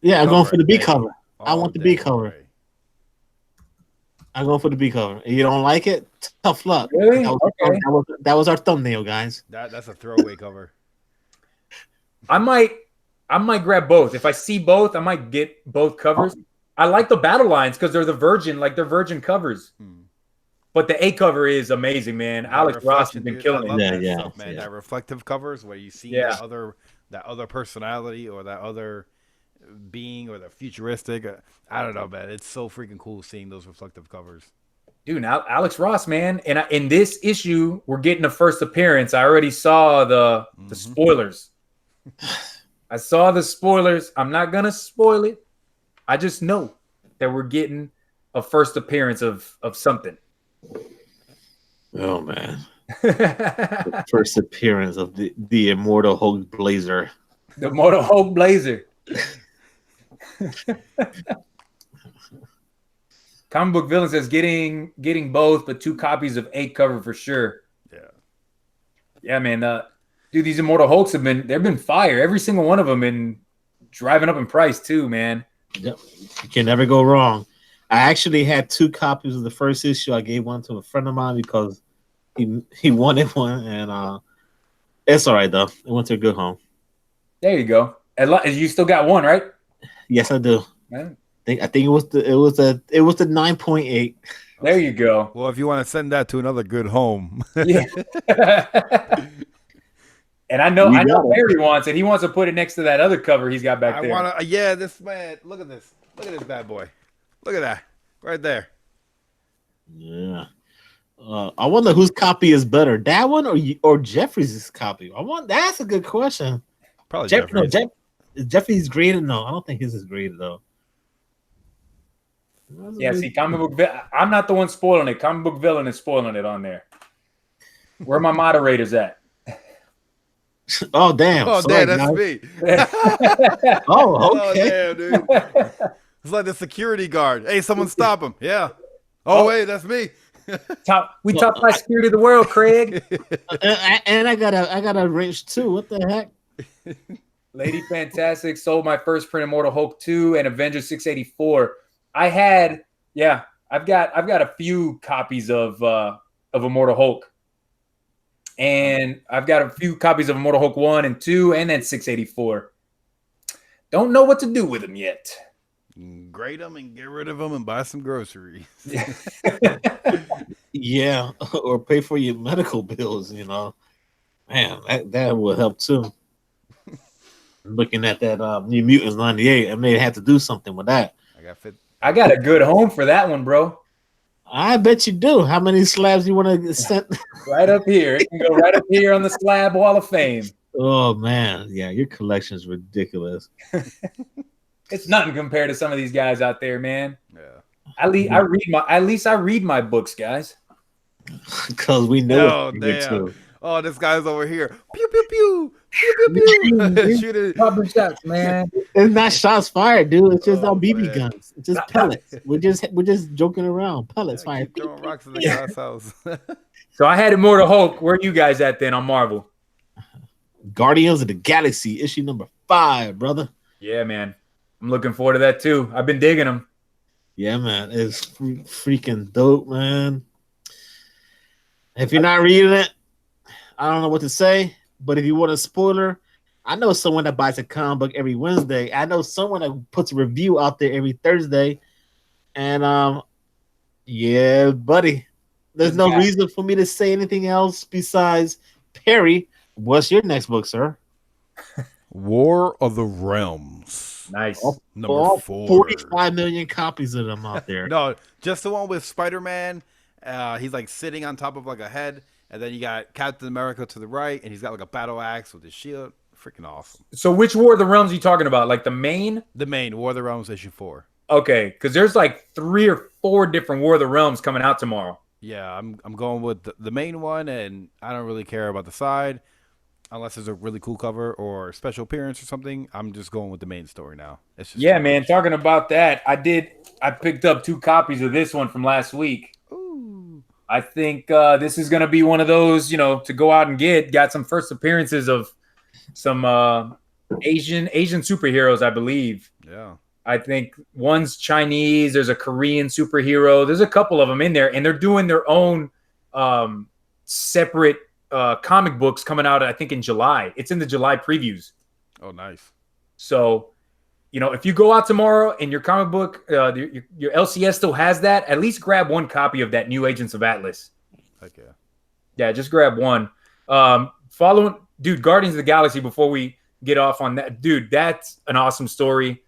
Yeah, I'm going for the B cover. I want the B cover. I'm going for the B cover. You don't like it? Tough luck. Really? Okay. That was our thumbnail, guys. That's a throwaway cover. I might grab both. If I see both, I might get both covers. I like the battle lines because they're they're virgin covers. But the A cover is amazing, man. Alex Ross has been killing it. Yeah, stuff, man. That reflective covers where you see that other personality or that other being or the futuristic. I don't know, man. It's so freaking cool seeing those reflective covers. Dude, now Alex Ross, man. And in this issue, we're getting a first appearance. I already saw the spoilers. I saw the spoilers. I'm not gonna spoil it. I just know that we're getting a first appearance of something. Oh man. The first appearance of the Immortal Hulk Blazer. The Immortal Hulk Blazer. Comic Book Villain says getting both, but 2 copies of 8 cover for sure. Yeah, man. Dude, these Immortal Hulks they've been fire. Every single one of them been driving up in price too, man. Yep. You can never go wrong. I actually had 2 copies of the first issue. I gave one to a friend of mine because he wanted one, and it's all right though. It went to a good home. There you go. You still got one, right? Yes, I do. Man. I think it was the 9.8. There you go. Well, if you want to send that to another good home. Yeah. And I know Barry wants it. He wants to put it next to that other cover he's got back there. This man. Look at this. Look at this bad boy. Look at that. Right there. Yeah. I wonder whose copy is better, that one or Jeffrey's copy. That's a good question. Probably Jeffrey's. No, Jeffrey's graded. No, I don't think his is graded though. Yeah, see, I'm not the one spoiling it. Comic Book Villain is spoiling it on there. Where are my moderators at? Oh damn! Oh sorry, damn, that's guys. me. Oh okay. Oh damn, dude. It's like the security guard. Hey, someone stop him. Yeah. Oh wait, that's me. Top 5 security of the world, Craig. And I got a wrench too. What the heck? Lady Fantastic sold my first print Immortal Hulk 2 and Avengers 684. I've got a few copies of Immortal Hulk. And I've got a few copies of Immortal Hulk 1 and 2 and then 684. Don't know what to do with them yet. Grade them and get rid of them and buy some groceries. Yeah, or pay for your medical bills, you know. Man, that will help too. Looking at that New Mutants 98, I may have to do something with that. I got a good home for that one, bro. I bet you do. How many slabs you want to send? Right up here. It can go right up here on the slab wall of fame. Oh man, yeah, your collection is ridiculous. It's nothing compared to some of these guys out there, man. Yeah. At least I read my books, guys. Because we know. Oh damn! Oh, this guy's over here. Pew pew pew. Pew pew pew. Shoot it. Rubber shots, man. It's not shots fired, dude. It's just our BB man. guns. It's just pellets. We're just joking around. Pellets fired. Throwing rocks in the guy's house. So I had Immortal Hulk. Where are you guys at then on Marvel? Guardians of the Galaxy, issue number 5, brother. Yeah, man. I'm looking forward to that too. I've been digging them. Yeah, man. It's freaking dope, man. If you're not reading it, I don't know what to say. But if you want a spoiler, I know someone that buys a comic book every Wednesday. I know someone that puts a review out there every Thursday. And yeah, buddy. There's no reason for me to say anything else besides Perry. What's your next book, sir? War of the Realms. Nice. Number 4. 45 million copies of them out there. No, just the one with Spider-Man. He's like sitting on top of like a head. And then you got Captain America to the right. And he's got like a battle axe with his shield. Freaking awesome. So which War of the Realms are you talking about? Like the main? The main War of the Realms issue 4. Okay, because there's like 3 or 4 different War of the Realms coming out tomorrow. Yeah, I'm going with the main one. And I don't really care about the side. Unless there's a really cool cover or special appearance or something, I'm just going with the main story now. It's just man. Talking about that, I picked up 2 copies of this one from last week. Ooh. I think this is going to be one of those, to go out and got some first appearances of some Asian superheroes, I believe. Yeah. I think one's Chinese. There's a Korean superhero. There's a couple of them in there, and they're doing their own separate comic books coming out, I think, in July. It's in the July previews. Oh, nice. So, if you go out tomorrow and your comic book, your LCS still has that, at least grab one copy of that new Agents of Atlas. Heck yeah. Yeah, just grab one. Guardians of the Galaxy, before we get off on that, dude, that's an awesome story.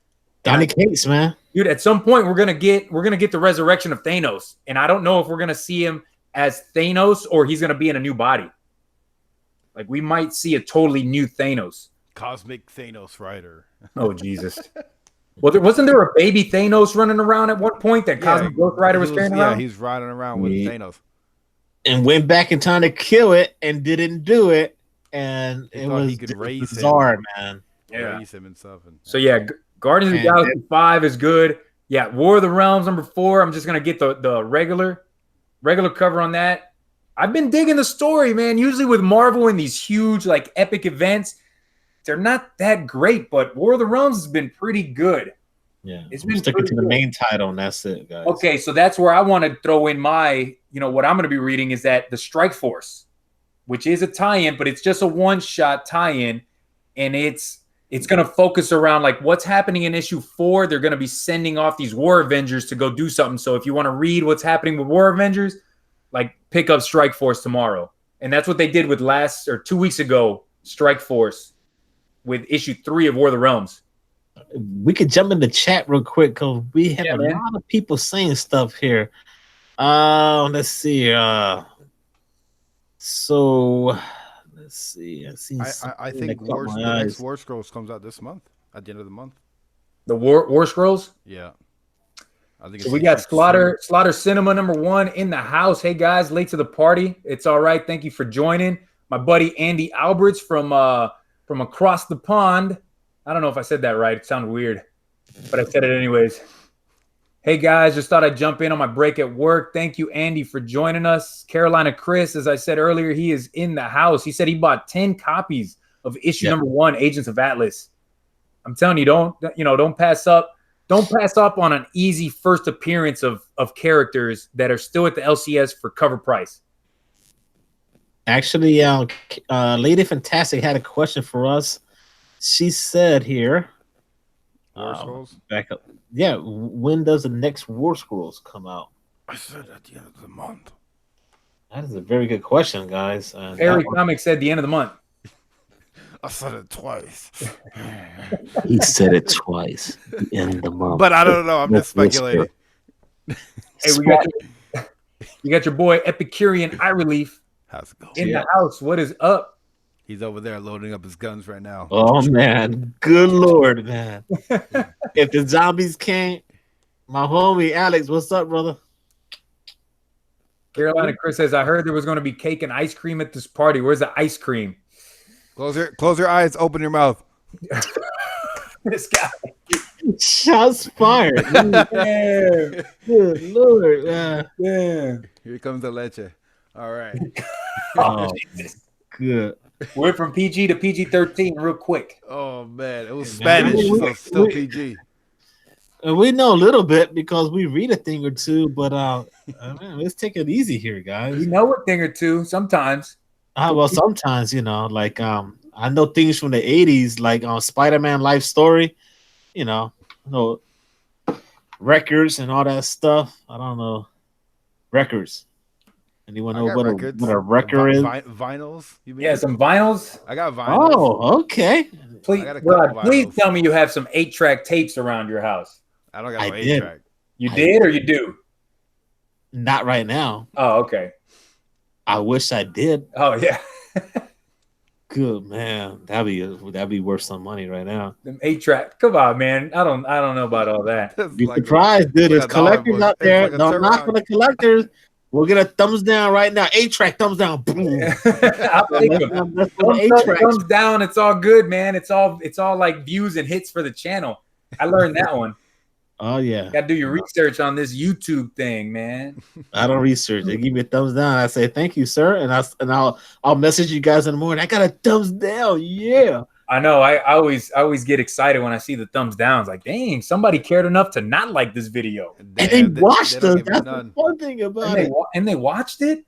Donny Cates, man. Dude, at some point we're gonna get the resurrection of Thanos, and I don't know if we're gonna see him as Thanos or he's gonna be in a new body. Like, we might see a totally new Thanos. Cosmic Thanos Rider. Oh, Jesus. Well, wasn't there a baby Thanos running around at one point that Cosmic Ghost Rider was carrying around? Yeah, he's riding around with Thanos. And went back in time to kill it and didn't do it. And it was bizarre, man. Yeah. Raise him and stuff. So, yeah, Guardians of the Galaxy 5 is good. Yeah, War of the Realms number 4. I'm just going to get the regular cover on that. I've been digging the story, man. Usually with Marvel and these huge, like, epic events, they're not that great, but War of the Realms has been pretty good. Yeah, it's been sticking to the main title, and that's it, guys. Okay, so that's where I want to throw in my, what I'm going to be reading is that the Strike Force, which is a tie-in, but it's just a one-shot tie-in, and it's going to focus around, like, what's happening in issue 4. They're going to be sending off these War Avengers to go do something. So if you want to read what's happening with War Avengers, like, pick up Strike Force tomorrow. And that's what they did with 2 weeks ago, Strike Force, with issue 3 of War of the Realms. We could jump in the chat real quick because we have a lot of people saying stuff here. Let's see. So let's see. I think the next War Scrolls comes out this month, at the end of the month. The War Scrolls? Yeah. I think so we got Slaughter Cinema number 1 in the house. Hey guys, late to the party. It's all right. Thank you for joining. My buddy Andy Alberts from across the pond. I don't know if I said that right. It sounded weird, but I said it anyways. Hey guys, just thought I'd jump in on my break at work. Thank you, Andy, for joining us. Carolina Chris, as I said earlier, he is in the house. He said he bought 10 copies of issue number 1, Agents of Atlas. I'm telling you, don't pass up. Don't pass up on an easy first appearance of characters that are still at the LCS for cover price. Actually, Lady Fantastic had a question for us. She said here, War Scrolls? Back up. Yeah, when does the next War Scrolls come out? I said at the end of the month. That is a very good question, guys. Perry Comics said the end of the month. I said it twice. He said it twice. The end of the month. But I don't know. I'm just speculating. Hey, you got your boy Epicurean Eye Relief in the house. What is up? He's over there loading up his guns right now. Oh, man. Good Lord, man. If the zombies can't, my homie Alex, what's up, brother? Carolina Chris says, I heard there was going to be cake and ice cream at this party. Where's the ice cream? Close your eyes, open your mouth. This guy. Shots fired. Yeah. Good Lord, man. Yeah. Here comes the leche. All right. Oh, good. Went from PG to PG-13 real quick. Oh, man. It was Spanish, so still PG. We know a little bit because we read a thing or two, but man, let's take it easy here, guys. We know a thing or two sometimes. Well, sometimes, like I know things from the 80s, like Spider-Man Life Story, records and all that stuff. I don't know. Records. Anyone know what a record is? Vinyls? You mean? Yeah, some vinyls. I got vinyls. Oh, okay. Please tell me you have some 8-track tapes around your house. I don't got no 8-track. You did or you do? Not right now. Oh, okay. I wish I did. Oh, yeah. Good, man. That'd be worth some money right now. Them 8-track. Come on, man. I don't know about all that. Be surprised, dude. There's collectors out there. Don't knock for the collectors. We'll get a thumbs down right now. 8-track, thumbs down. Boom. I'll take them. Thumbs down. It's all good, man. It's all like views and hits for the channel. I learned that one. Oh yeah. Got to do your research on this YouTube thing, man. I don't research. They give me a thumbs down. I say thank you, sir, and I'll message you guys in the morning. I got a thumbs down. Yeah. I know. I always get excited when I see the thumbs downs. Like, dang, somebody cared enough to not like this video, And Damn, they watched don't us. give me That's none. the fun thing about and it. they watched it.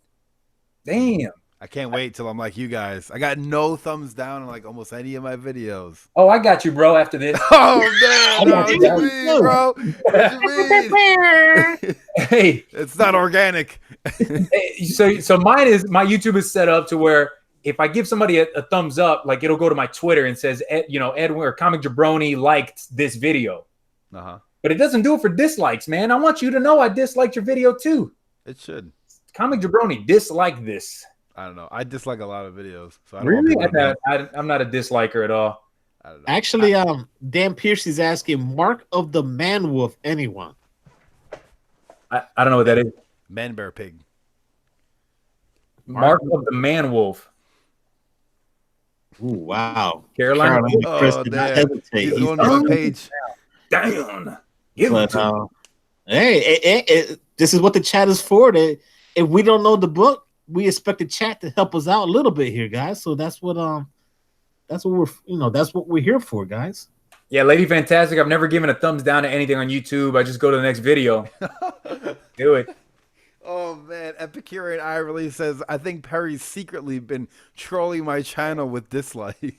Damn. I can't wait till I'm like you guys. I got no thumbs down on like almost any of my videos. Oh, I got you, bro. After this, Oh man, no, I what got you mean, bro? What you mean? hey, It's not organic. so my YouTube is set up to where if I give somebody a thumbs up, like it'll go to my Twitter and says, Edwin or Comic Jabroni liked this video. Uh-huh. But it doesn't do it for dislikes, man. I want you to know I disliked your video too. It should. Comic Jabroni disliked this. I don't know. I dislike a lot of videos. So I don't Really? want people to know. I'm not a disliker at all. I don't know. Actually, Dan Pierce is asking Mark of the Man Wolf. Anyone? I don't know what that is. Man Bear Pig. Mark of the Man Wolf. Ooh, wow. Carolina. Chris Oh, did not damn. hesitate. He's He's going to my page. Damn. Give it But, to me. hey, this is what the chat is for. If we don't know the book, we expect the chat to help us out a little bit here, guys. So that's what we're here for, guys. Yeah, Lady Fantastic. I've never given a thumbs down to anything on YouTube. I just go to the next video. Do it. Oh man, Epicurean Eye really says, I think Perry's secretly been trolling my channel with dislikes.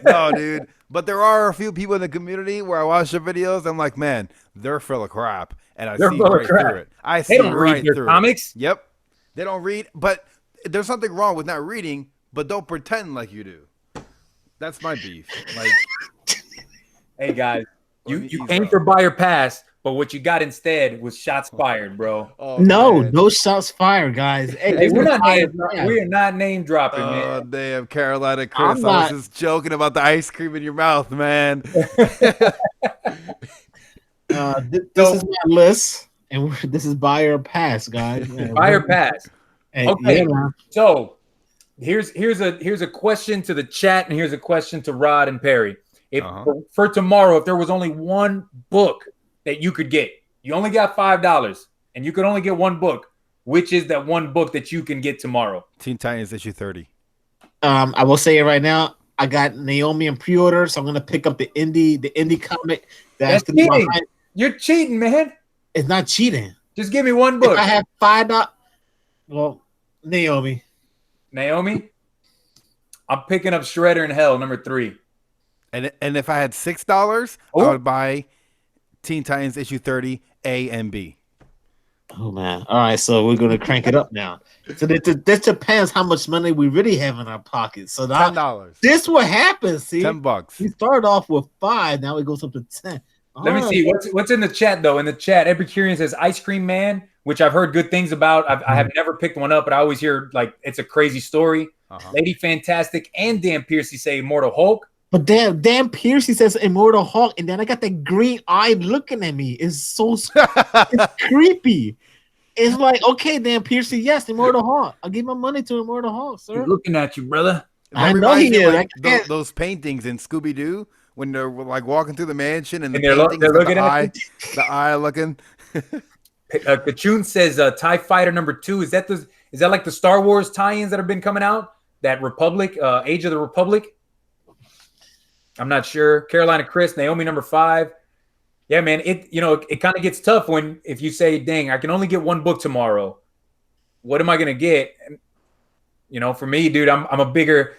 No, dude. But there are a few people in the community where I watch their videos. I'm like, man, they're full of crap. And I see right through it. I see They don't right read your through comics. it. Yep. They don't read, but there's something wrong with not reading, but don't pretend like you do. That's my beef. Like, Hey guys, you Ease came up. for buy or pass, but what you got instead was shots fired, bro. oh, No, man. no shots fired, guys. Hey, we're not name dropping, Oh man. damn, Carolina Chris! I'm I was not- just joking about the ice cream in your mouth, man. This is my list, and this is buy or pass, guys. Yeah, Buy or pass. Hey, Okay. yeah, man. So here's a question to the chat, and here's a question to Rod and Perry. If for tomorrow, if there was only one book that you could get, you only got $5, and you could only get one book. Which is that one book that you can get tomorrow? Teen Titans issue 30. I will say it right now. I got Naomi in pre-order, so I'm gonna pick up the indie comic. That's to be cheating. behind. You're cheating, man. It's not cheating. Just give me one If book. I have $5, well, Naomi. Naomi, I'm picking up Shredder in Hell, number 3. And if I had $6, I would buy Teen Titans issue 30 A and B. Oh man! All right, so we're gonna crank it up now. So this depends how much money we really have in our pockets. So now, $10. this what happens. See, $10. we started off with 5, now it goes up to 10. Let me see what's in the chat though. In the chat, Epicurean says Ice Cream Man, which I've heard good things about. I have never picked one up, but I always hear like it's a crazy story. Lady Fantastic and Dan Piercy say Immortal Hulk. But Dan Piercy says Immortal Hulk, and then I got that green eye looking at me. It's so it's creepy. It's like, okay, Dan Piercy, yes, Immortal Hulk. I'll give my money to Immortal Hulk, sir. He's looking at you, brother. I know he is. Like those paintings in Scooby Doo when they're like walking through the mansion and they're looking at the eye looking. Kachun says TIE Fighter number 2. Is that like the Star Wars tie-ins that have been coming out? That Republic, Age of the Republic? I'm not sure. Carolina Chris, Naomi number 5. Yeah, man, it kind of gets tough if you say, dang, I can only get one book tomorrow. What am I gonna get? And, for me, dude, I'm a bigger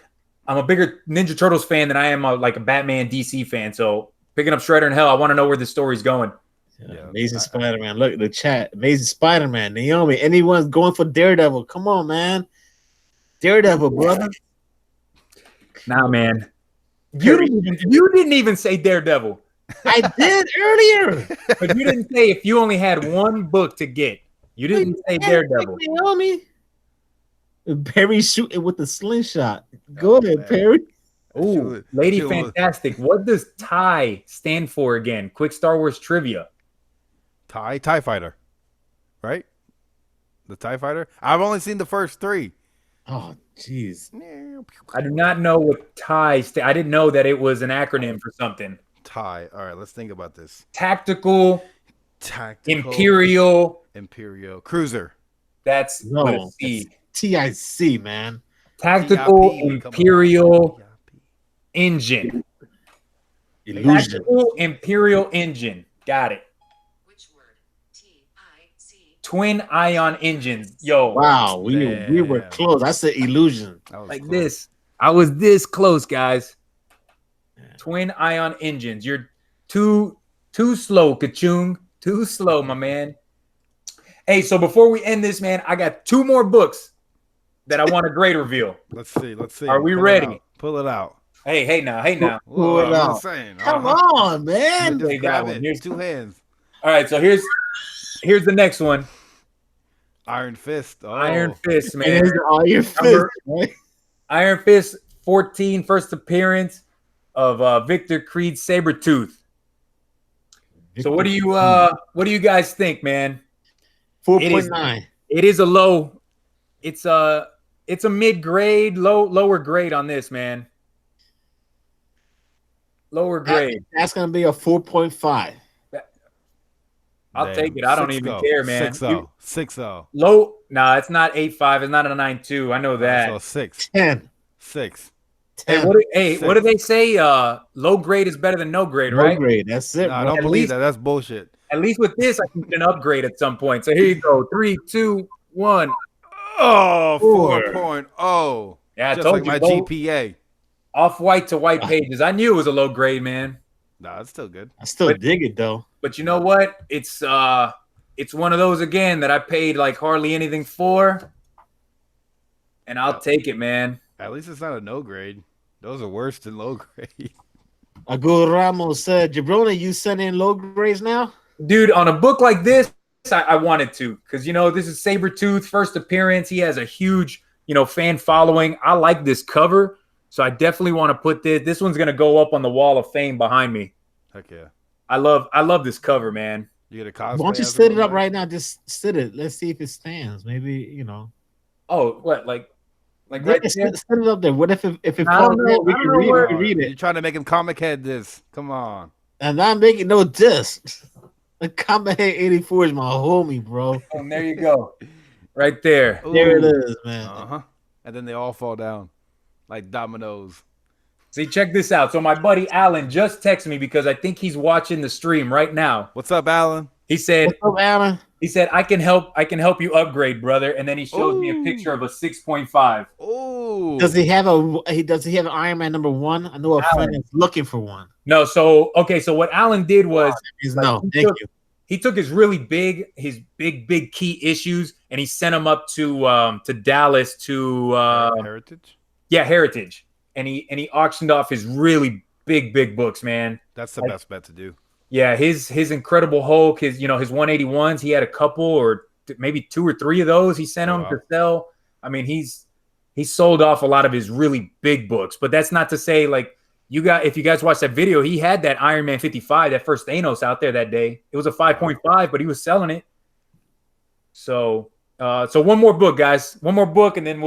Ninja Turtles fan than I am a Batman DC fan. So picking up Shredder in Hell, I want to know where this story's going. Yeah, Amazing Spider-Man. Look at the chat. Amazing Spider-Man. Naomi, anyone's going for Daredevil. Come on, man. Daredevil, brother. Nah, man. You didn't even say Daredevil. I did earlier. But you didn't say if you only had one book to get. You didn't say Daredevil. Naomi. Perry shooting with the slingshot. Go ahead, Perry. Ooh, Lady Fantastic. What does TIE stand for again? Quick Star Wars trivia. TIE Fighter. Right? The TIE Fighter? I've only seen the first 3. Oh, jeez. I do not know what TIE I didn't know that it was an acronym for something. TIE. All right, let's think about this. Tactical Imperial Cruiser. That's with a C. TIC, man. Tactical TIP, Imperial engine. Illusion. Tactical Imperial engine. Got it. Which word? T-I-C. Twin ion engines. Yo, Wow, we were Damn. close. I said illusion. That was like close. this. I was this close, guys. Twin ion engines. You're too slow, Kachung. Too slow, my man. Hey, so before we end this, man, I got 2 more books that I want a grade reveal. Let's see. Let's see. Are we Pull it ready? out. Pull it out. Hey now. Pull it I'm out. just saying. Come Uh-huh. on, man. Just Take grab that one. it. Here's- 2 hands. All right, so here's the next one. Iron Fist. Oh. Iron Fist, And man. it's all your fist, Number- right? Iron Fist 14, first appearance of Victor Creed Sabretooth. So what do you guys think, man? 4.9. It is a low. It's a mid-grade, lower grade on this, man. Lower grade. That's gonna be a 4.5. I'll Damn. take it. I don't even care, man. 6-0. 6-0. Low. Nah, it's not 8.5. It's not a 9.2. I know that. So 6. 10. 6. 10. What do they say? Low grade is better than no grade, No right? grade. That's it. No, I bro. don't At believe least- that. That's bullshit. At least with this, I can get an upgrade at some point. So here you go. 3, 2, 1. Oh, 4. 4.0. Yeah, I Just told like you. my Low, GPA. off white to white pages. I knew it was a low grade, man. Nah, it's still good. I still But- dig it though. But you know what? It's one of those again that I paid like hardly anything for, and I'll take it, man. At least it's not a no grade. Those are worse than low grade. Agur Ramos said, Jabroni, you send in low grades now? Dude, on a book like this, I wanted to, because this is Sabretooth, first appearance. He has a huge, fan following. I like this cover, so I definitely want to put this. This one's gonna go up on the wall of fame behind me. Heck yeah. I love this cover, man. You get a cosplay. Why don't you as sit a it up robot? right now? Just sit it. Let's see if it stands. Maybe, Oh, what like Yeah, right there? sit it up there. What if it I don't falls know- down? We I can don't know read it. where- We can read You're it. trying to make him comic head this. Come on. And I'm making no diss. The Comet Head 84 is my homie, bro. And there you go, right there. There it Ooh. is, man. Uh-huh. And then they all fall down like dominoes. See, check this out. So my buddy Alan just texted me because I think he's watching the stream right now. What's up, Alan? He said, What's up, Alan? I can help you upgrade, brother. And then he shows me a Ooh. picture of a 6.5. Oh. Does he have an Iron Man #1? I know a friend is looking for one. No, so what Alan did was No, thank you. he took his big key issues and he sent them up to Dallas to Heritage? Heritage. And he auctioned off his really big books, man. That's the Like- best bet to do. Yeah, his Incredible Hulk, his 181s, he had a couple or maybe 2 or 3 of those he sent Oh, him wow. to sell. I mean, he sold off a lot of his really big books, but that's not to say like if you guys watched that video, he had that Iron Man 55, that first Thanos out there that day. It was a 5.5, but he was selling it. So one more book, guys. One more book, and then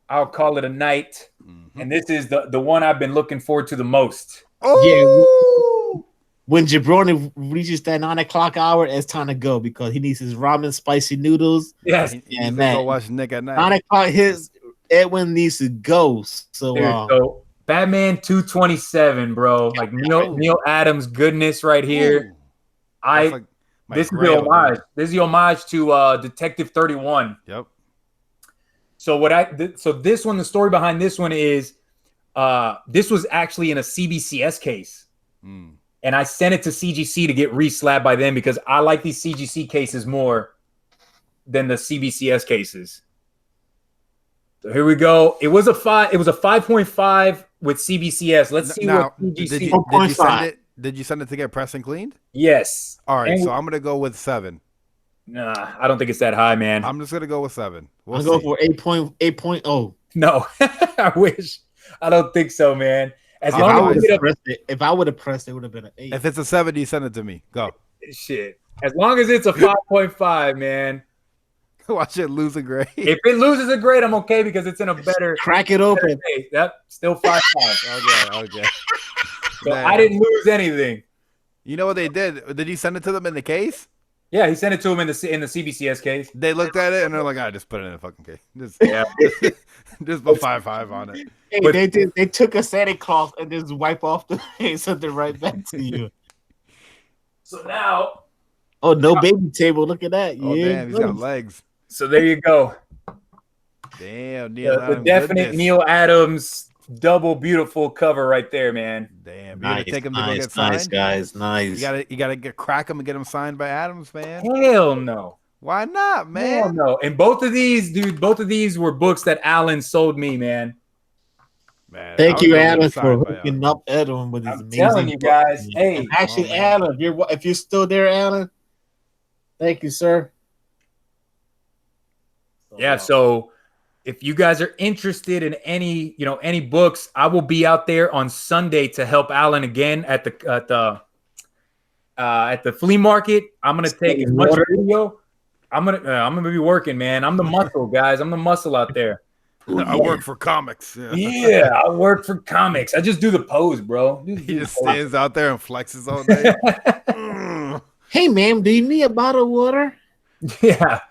I'll call it a night. Mhm. And this is the one I've been looking forward to the most. Oh. When Jabroni reaches that 9 o'clock hour, it's time to go because he needs his ramen, spicy noodles. Yes. He's Yeah, gonna man. go watch Nick at 9 night. o'clock hits. Edwin needs to go. So, Dude, so Batman 227, bro. Like Neil Adams goodness right here. Ooh. That's like my This is the grandmother. homage. This is the homage to Detective 31. Yep. So this one, the story behind this one is this was actually in a CBCS case. Mm. And I sent it to CGC to get re-slabbed by them because I like these CGC cases more than the CBCS cases. So here we go. It was a 5.5 with CBCS. Let's see Now, what did CGC. you 4.5. send it? Did you send it to get pressed and cleaned? Yes. All right, And- so I'm gonna go with 7. Nah, I don't think it's that high, man. I'm just gonna go with 7. We'll I'm going see. for 8.0. No, I wish. I don't think so, man. As If If long I as would we get have a pressed it, it would have been an 8. If it's a 70, send it to me. Go. shit. As long as it's a 5.5, man. Watch it lose a grade. If it loses a grade, I'm okay because it's in a better. Crack it open. Yep, still 5.5. Okay. So Man. I didn't lose anything. You know what they did? Did you send it to them in the case? Yeah, he sent it to him in the CBCS case. They looked at it and they're like, "I just put it in a fucking case. Just, Yeah. just put 5.5 on it." Hey, But- they took a Santa Claus and just wipe off the and sent it right back to you. So now, Oh, no baby table. Look at that. Oh yeah, damn, he's got legs. so there you go. Damn, Neil The Adams, definite goodness. Neil Adams double beautiful cover right there, man. Damn, you nice, gonna take him to go nice, get signed? nice, guys. Nice. You gotta get crack him and get him signed by Adams, man. Hell no. Why not, Hell man? no. And both of these were books that Alan sold me, man. Man, I Thank was you, gonna get him Adam, for signed by, hooking up Edwin with his I'm amazing. telling you book, guys, man. hey. And actually, Oh, man. Alan, if you're still there, Alan, thank you, sir. Yeah, so if you guys are interested in any books, I will be out there on Sunday to help Alan again at the flea market. I'm gonna take as much video. I'm gonna be working, man. I'm the muscle, guys. I'm the muscle out there. I work for comics. Yeah. Yeah, I work for comics. I just do the pose, bro. He just stands out there and flexes all day. Mm. Hey, ma'am, do you need a bottle of water? Yeah.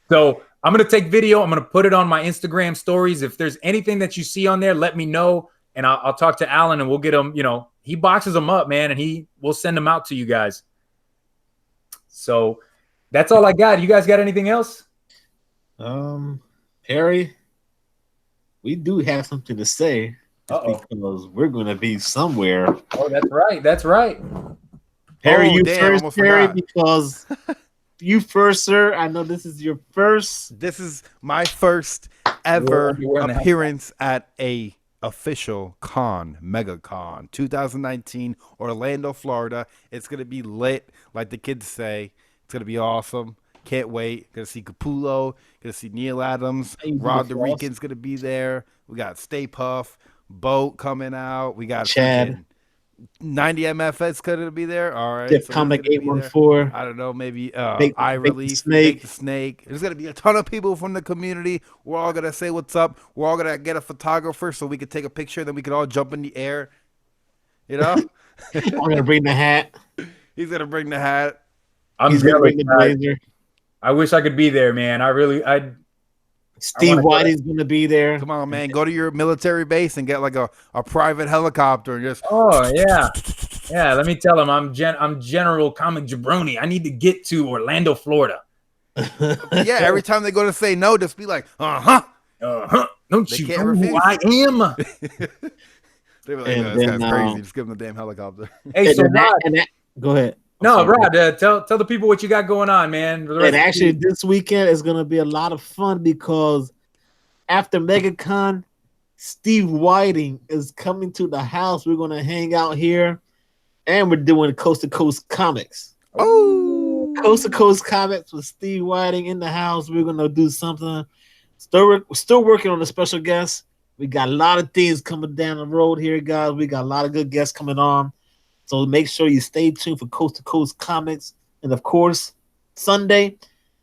So I'm gonna take video. I'm gonna put it on my Instagram stories. If there's anything that you see on there, let me know, and I'll talk to Alan, and we'll get him. He boxes them up, man, and we'll send them out to you guys. So that's all I got. You guys got anything else? Harry, we do have something to say Uh-oh. because we're going to be somewhere. Oh, that's right. That's right. Harry, Oh, you damn, first, almost Harry, forgot. because you first, sir. I know this is your first. This is my first ever You're wearing the hat. appearance at a official con, Mega Con 2019, Orlando, Florida. It's gonna be lit, like the kids say. It's gonna be awesome. Can't wait. Gonna see Capullo. Gonna see Neil Adams. Hey, you Rod the beautiful. Rican's gonna be there. We got Stay Puff, Boat coming out. We got Chad. freaking 90 MFS gonna be there. All right. Dip so Comic he's gonna be there. 814. I don't know, maybe Bake- Eye Bake the Relief, Snake. Bake the Snake. There's gonna be a ton of people from the community. We're all gonna say what's up. We're all gonna get a photographer so we could take a picture. Then we could all jump in the air. You know, I'm going to bring the hat. he's gonna bring the hat. I'm He's going to jealous, bring the guys. blazer. I wish I could be there, man. Steve wanna go. White is going to be there. Come on, man. Go to your military base and get like a private helicopter and just. Oh yeah, yeah. Let me tell him I'm General Comic Jabroni. I need to get to Orlando, Florida. Yeah, every time they go to say no, just be like, Don't They you can't know refuse. who I am? They were like, And "No, this then, guy's crazy. Just give him the damn helicopter. Hey, And so then Rod, go ahead. no, I'm sorry. Rod, tell the people what you got going on, man. For the rest And of the actually, week. this weekend is going to be a lot of fun because after MegaCon, Steve Whiting is coming to the house. We're going to hang out here, and we're doing Coast to Coast Comics. Oh, Coast to Coast Comics with Steve Whiting in the house. We're going to do something. Still working on a special guest. We got a lot of things coming down the road here, guys. We got a lot of good guests coming on. So make sure you stay tuned for Coast to Coast Comics. And of course, Sunday,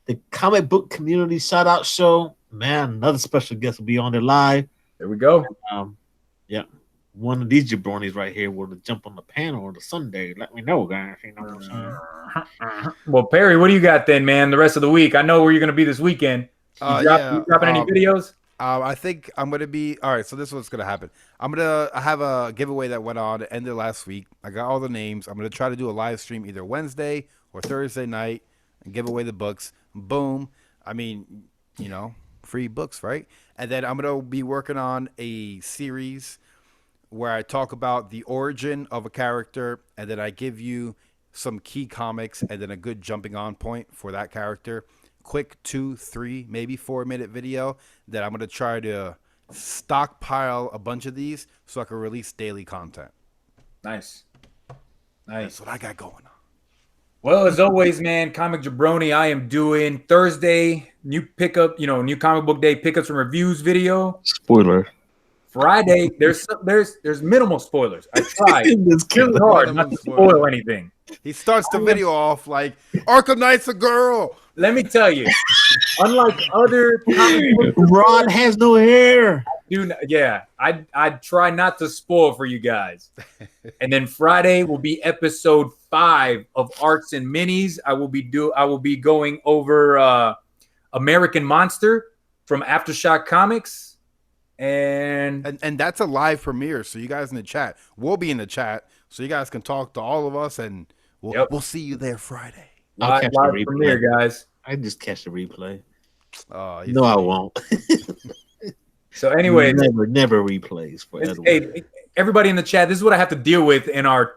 the comic book community shout out show. Man, another special guest will be on there live. There we go. Yeah. One of these jabronis right here will jump on the panel on the Sunday. Let me know, guys. You know what I'm saying? Well, Perry, what do you got then, man? The rest of the week. I know where you're going to be this weekend. You dropping any videos? I think I'm gonna be all right. So this is what's gonna happen. I have a giveaway that went on at ended last week. I got all the names. I'm gonna try to do a live stream either Wednesday or Thursday night and give away the books. Boom. I mean, free books, right? And then I'm gonna be working on a series where I talk about the origin of a character, and then I give you some key comics and then a good jumping on point for that character. Quick 2, 3, maybe 4 minute video that I'm going to try to stockpile a bunch of these so I can release daily content. Nice. That's what I got going on. Well, as always, man, Comic Jabroni, I am doing Thursday, new comic book day pickups and reviews video. Spoiler. Friday, there's minimal spoilers. I tried. It's It's hard not to spoil anything. He starts the video off like, Arkham Knight's a girl. Let me tell you, unlike other comic book Rod has no hair. Yeah, I try not to spoil for you guys. And then Friday will be episode 5 of Arts and Minis. I will be going over American Monster from Aftershock Comics. And that's a live premiere, so you guys in the chat, we'll be in the chat, so you guys can talk to all of us, and we'll see you there Friday. I'll catch live the replay. premiere, guys. I just catch the replay. Oh, No, I won't. So anyway, never replays for Edward. Hey, everybody in the chat, this is what I have to deal with in our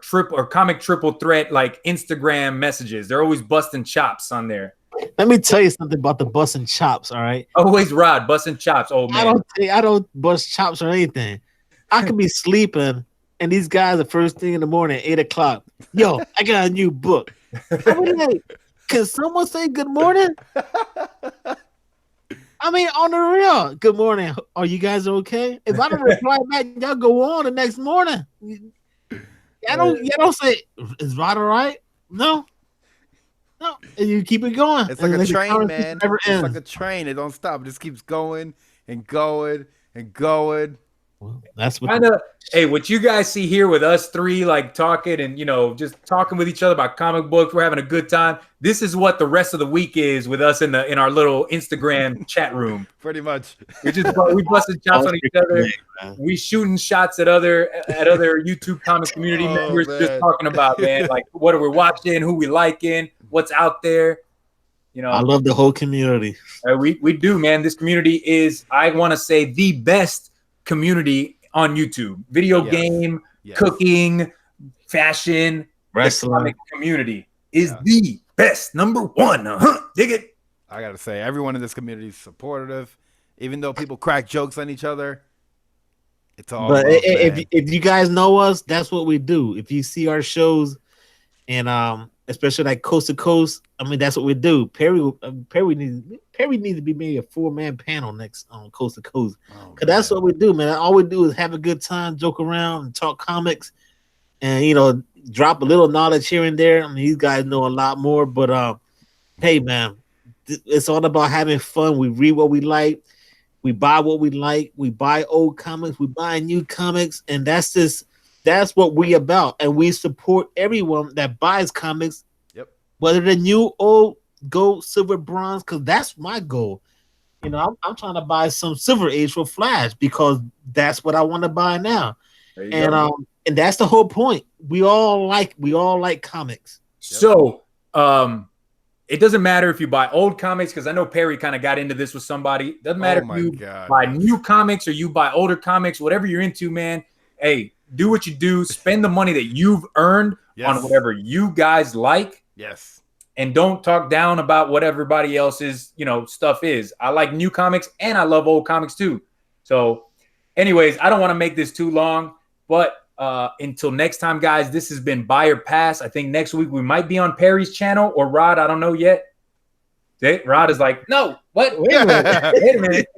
comic triple threat like Instagram messages. They're always busting chops on there. Let me tell you something about the busting chops. All right, always Rod busting chops. Oh man, I don't bust chops or anything. I could be sleeping, and these guys are first thing in the morning, 8 o'clock. Yo, I got a new book. Like, can someone say good morning? I mean, on the real, good morning. Are you guys okay? If I don't reply back, y'all go on the next morning. Y'all don't say, is Rod all right? No. And you keep it going. It's like a train, man. It's like a train. It don't stop. It just keeps going and going and going. Well, that's what kind of. Hey, what you guys see here with us three, like talking and just talking with each other about comic books, we're having a good time. This is what the rest of the week is with us in our little Instagram chat room. Pretty much, we busted chops on each other. We shooting shots at other YouTube comic community members, man. Just talking about like what are we watching, who we liking, what's out there. I love the whole community. We do, man. This community is, I want to say, the best community on YouTube. Video game, cooking, fashion, wrestling community is the best. Number one. Dig it. I gotta say, everyone in this community is supportive, even though people crack jokes on each other. It's all. But if you guys know us, that's what we do. If you see our shows, and especially like coast to coast, I mean that's what we do. Perry needs to be maybe a 4-man panel next on coast to coast, because that's what we do, man. All we do is have a good time, joke around, and talk comics, and drop a little knowledge here and there. I mean, these guys know a lot more, but hey, man, it's all about having fun. We read what we like, we buy what we like, we buy old comics, we buy new comics, and that's what we about, and we support everyone that buys comics. Yep. Whether they're new, old, gold, silver, bronze, because that's my goal. I'm trying to buy some Silver Age for Flash because that's what I want to buy now. And that's the whole point. We all like comics. So it doesn't matter if you buy old comics, because I know Perry kind of got into this with somebody. It doesn't matter if you buy new comics or you buy older comics, whatever you're into, man. Hey, do what you do. Spend the money that you've earned on whatever you guys like. Yes. And don't talk down about what everybody else's, stuff is. I like new comics and I love old comics too. So anyways, I don't want to make this too long, but until next time, guys, this has been Buy or Pass. I think next week we might be on Perry's channel or Rod. I don't know yet. Rod is like, no, what? Wait a minute.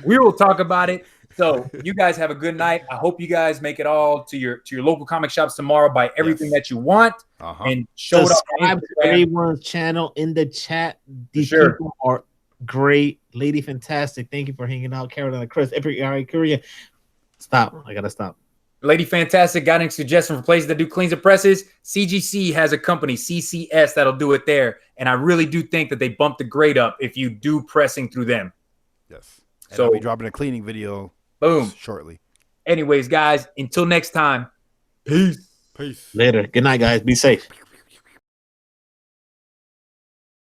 We will talk about it. So you guys have a good night. I hope you guys make it all to your local comic shops tomorrow. Buy everything that you want and show it up. Subscribe to everyone's channel in the chat. These people are great. Lady Fantastic, thank you for hanging out. Carolina, Chris, every Korea. Stop. I gotta stop. Lady Fantastic got any suggestion for places that do cleans and presses? CGC has a company, CCS, that'll do it there. And I really do think that they bump the grade up if you do pressing through them. Yes. And I'll be dropping a cleaning video. Boom. Shortly. Anyways, guys, until next time. Peace. Later. Good night, guys. Be safe.